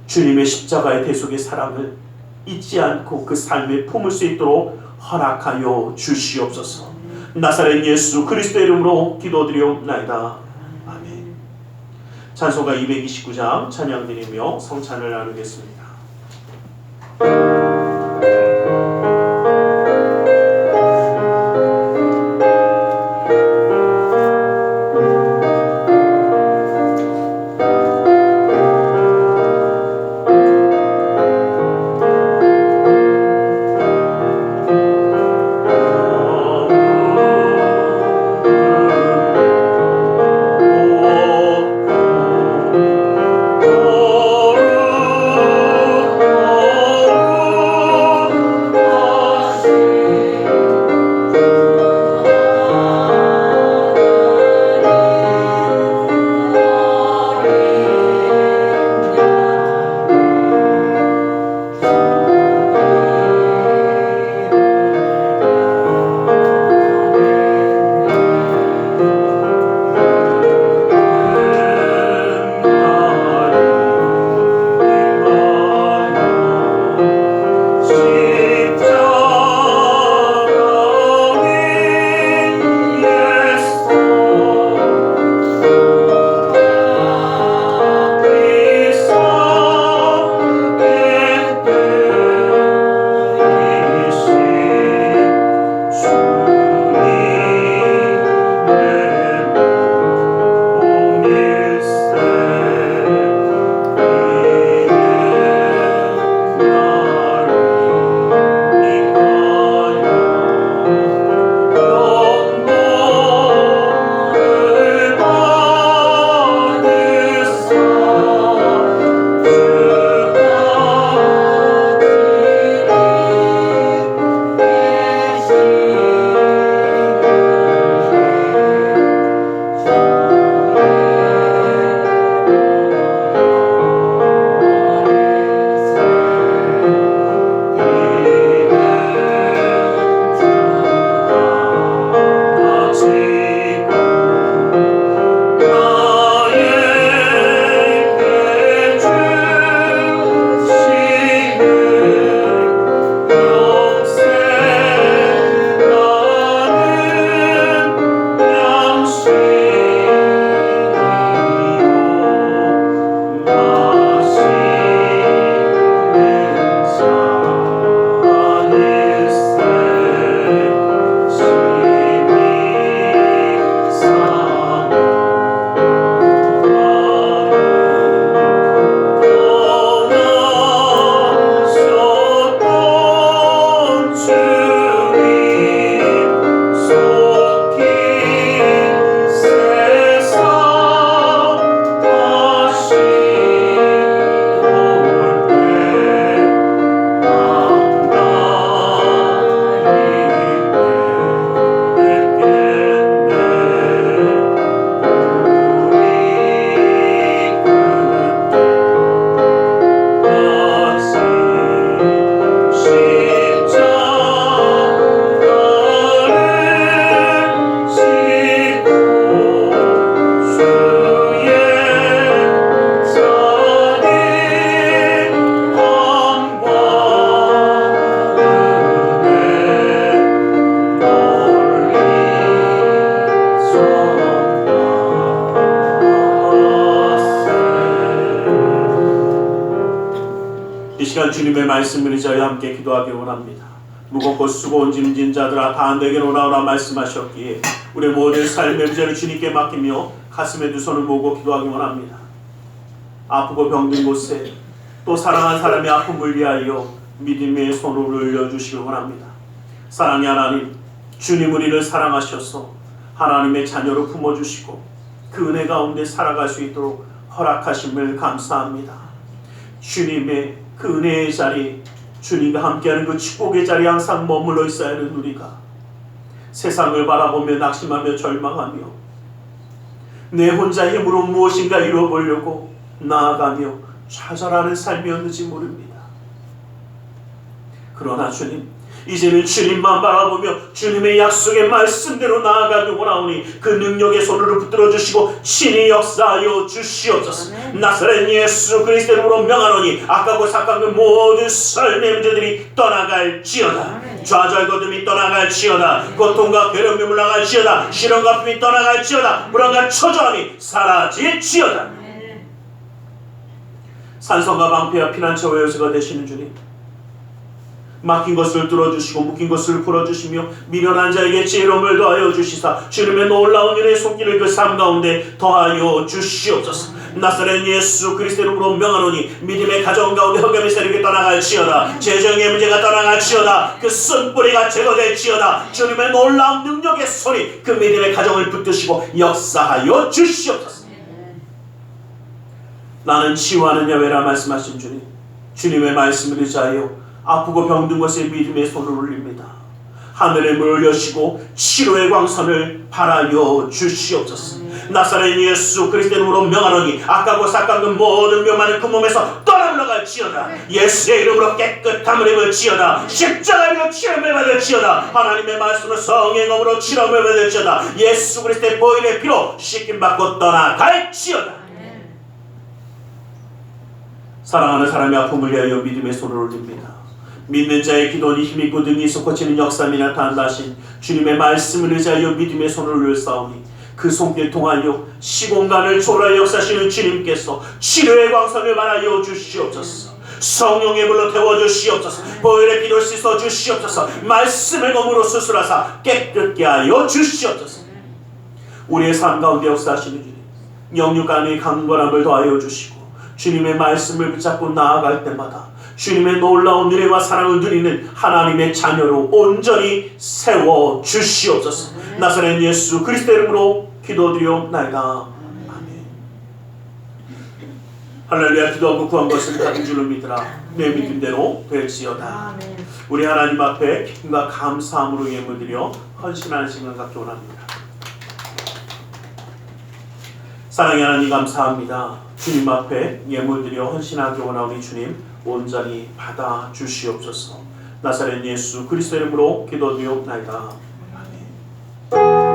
주님의 십자가의 대속의 사랑을 잊지 않고 그 삶에 품을 수 있도록 허락하여 주시옵소서. 나사렛 예수 그리스도의 이름으로 기도드리옵나이다. 아멘. 찬송가 229장 찬양드리며 성찬을 나누겠습니다. 시간 주님의 말씀을 의지하여 함께 기도하기 원합니다. 무겁고 수고온 짐진 자들아 다 내게로 나오라 말씀하셨기에 우리 모든 삶의 문제를 주님께 맡기며 가슴에 두 손을 모으고 기도하기 원합니다. 아프고 병든 곳에 또 사랑한 사람의 아픔을 위하여 믿음의 손을 올려주시기 원합니다. 사랑의 하나님, 주님 우리를 사랑하셔서 하나님의 자녀로 품어주시고 그 은혜 가운데 살아갈 수 있도록 허락하심을 감사합니다. 주님의 그 은혜의 자리, 주님과 함께하는 그 축복의 자리에 항상 머물러 있어야 하는 우리가 세상을 바라보며 낙심하며 절망하며 내 혼자 힘으로 무엇인가 이루어보려고 나아가며 좌절하는 삶이었는지 모릅니다. 그러나 주님, 이제는 주님만 바라보며 주님의 약속의 말씀대로 나아가기 원하오니 그 능력의 손으로 붙들어 주시고 친히 역사하여 주시옵소서. 나사렛 예수 그리스도의 이름으로 명하노니 악하고 삭한 그 모든 삶의 문제들이 떠나갈지어다. 좌절 거듭이 떠나갈지어다. 고통과 괴로움이 물러갈지어다. 시련과 아픔이 떠나갈지어다. 불안과 초조함이 사라질지어다. 산성과 방패와 피난처와 요새가 되시는 주님, 막힌 것을 뚫어주시고 묶인 것을 풀어주시며 미련한 자에게 지혜로움을 더하여 주시사 주님의 놀라운 은혜의 손길을 그 삶 가운데 더하여 주시옵소서. 나사렛 예수 그리스도의 이름으로 명하노니 믿음의 가정 가운데 흑암의 세력이 떠나갈지어다. 재정의 문제가 떠나갈지어다. 그 쓴뿌리가 제거될지어다. 주님의 놀라운 능력의 손이 그 믿음의 가정을 붙드시고 역사하여 주시옵소서. 나는 치유하는 야훼라 말씀하신 주님, 주님의 말씀을 의지하여 아프고 병든 것에 믿음의 손을 올립니다. 하늘의 문을 여시고 치료의 광선을 발하여 주시옵소서. 나사렛 예수 그리스도의 이름으로 명하노니 악하고 삭한 그 모든 묘만은 그 몸에서 떠나물러갈지어다. 예수의 이름으로 깨끗함을 입을지어다. 십자가로 치료를 받을지어다. 하나님의 말씀으로 성령으로 치료를 받을지어다. 예수 그리스도의 보혈의 피로 씻김받고 떠나갈지어다. 사랑하는 사람의 아픔을 위하여 믿음의 손을 올립니다. 믿는 자의 기도니 힘있고 능히 있어 고치는 역사이 나타난다 하신 주님의 말씀을 의지하여 믿음의 손을 올려싸우니 그 손길 통하여 시공간을 초월하여 역사하시는 주님께서 치료의 광선을 말하여 주시옵소서. 성령의 불로 태워주시옵소서. 보혈의 피로 씻어 주시옵소서. 말씀의 검으로 수술하사 깨끗게 하여 주시옵소서. 우리의 삶 가운데 역사하시는 주님, 영육 안의 강건함을 더하여 주시고 주님의 말씀을 붙잡고 나아갈 때마다 주님의 놀라운 은혜와 사랑을 누리는 하나님의 자녀로 온전히 세워 주시옵소서. 나사렛 예수 그리스도의 이름으로 기도드리옵나이다. 아멘. 할렐루야. 기도하고 구한 것은 받은 줄로 믿으라. 내 믿음대로 될지어다. 우리 하나님 앞에 기쁨과 감사함으로 예물드려 헌신하는 시간 갖기 원합니다. 사랑의 하나님 감사합니다. 주님 앞에 예물드려 헌신하기 원하오니 주님 온전히 받아 주시옵소서. 나사렛 예수 그리스도의 이름으로 기도드리옵나이다. 아멘.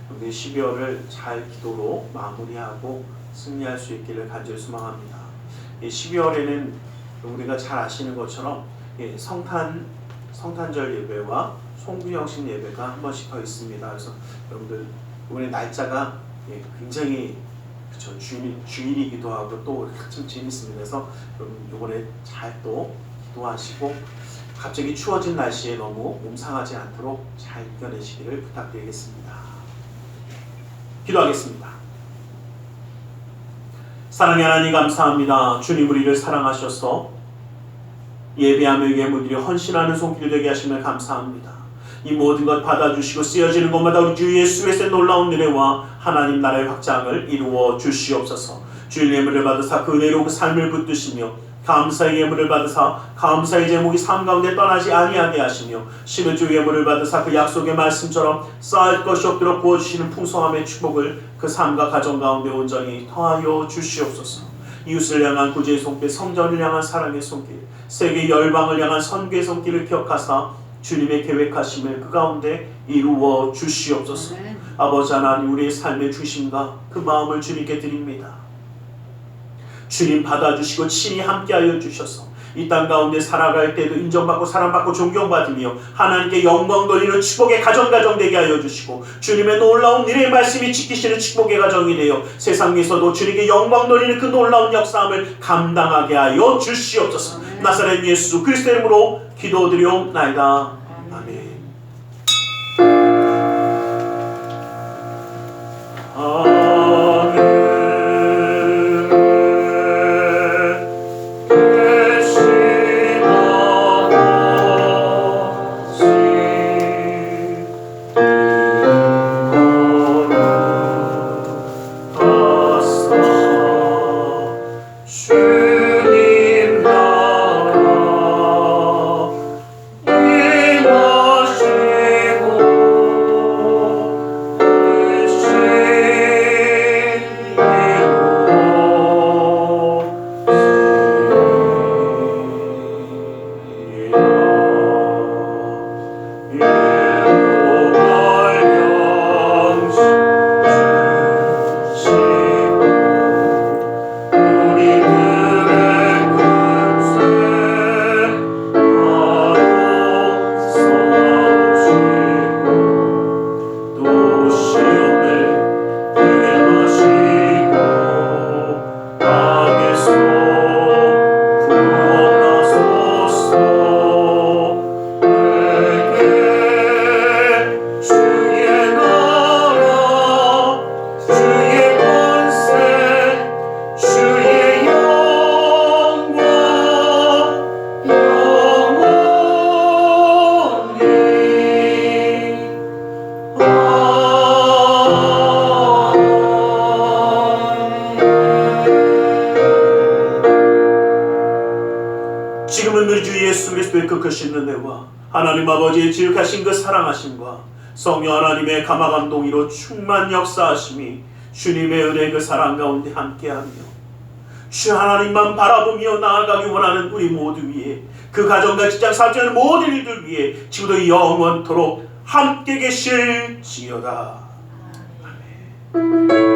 우리 12월을 잘 기도로 마무리하고 승리할 수 있기를 간절히 소망합니다. 이 12월에는 우리가 잘 아시는 것처럼 성탄절 예배와 송구영신 예배가 한 번씩 더 있습니다. 그래서 여러분들 이번에 날짜가 굉장히 주일이기도 하고 또 참 재밌습니다. 그래서 여러분 이번에 잘 또 기도하시고 갑자기 추워진 날씨에 너무 몸 상하지 않도록 잘 이겨내시기를 부탁드리겠습니다. 기도하겠습니다. 사랑의 하나님 감사합니다. 주님 우리를 사랑하셔서 예배하며 예물드려 헌신하는 손길 되게 하시며 감사합니다. 이 모든 것 받아주시고 쓰여지는 것마다 우리 주 예수 그리스도의 놀라운 은혜와 하나님 나라의 확장을 이루어 주시옵소서. 주일 예물을 받으사 그 은혜로운 삶을 붙드시며 감사의 예물을 받으사 감사의 제목이 삶 가운데 떠나지 아니하게 하시며 심의 주 예물을 받으사 그 약속의 말씀처럼 쌓을 것이 없도록 부어주시는 풍성함의 축복을 그 삶과 가정 가운데 온전히 더하여 주시옵소서. 이웃을 향한 구제의 손길, 성전을 향한 사랑의 손길, 세계 열방을 향한 선교의 손길을 기억하사 주님의 계획하심을 그 가운데 이루어 주시옵소서. 아버지 하나님 우리의 삶의 중심과 그 마음을 주님께 드립니다. 주님 받아주시고 친히 함께하여 주셔서 이 땅 가운데 살아갈 때도 인정받고 사랑받고 존경받으며 하나님께 영광 돌리는 축복의 가정 되게 하여 주시고 주님의 놀라운 은혜의 말씀이 지키시는 축복의 가정이 되어 세상에서도 주님께 영광 돌리는 그 놀라운 역사함을 감당하게 하여 주시옵소서. 나사렛 예수 그리스도의 이름으로 기도드리옵나이다. 아멘. 지금은 우리 주 예수 그리스도의 그 크신 은혜와 하나님 아버지의 지극하신 그 사랑하심과 성령 하나님의 감화감동이로 충만 역사하심이 주님의 은혜 그 사랑 가운데 함께하며 주 하나님만 바라보며 나아가기 원하는 우리 모두 위에 그 가정과 직장 사업하는 모든 일들 위에 지금도 영원토록 함께 계실지어다. 아멘.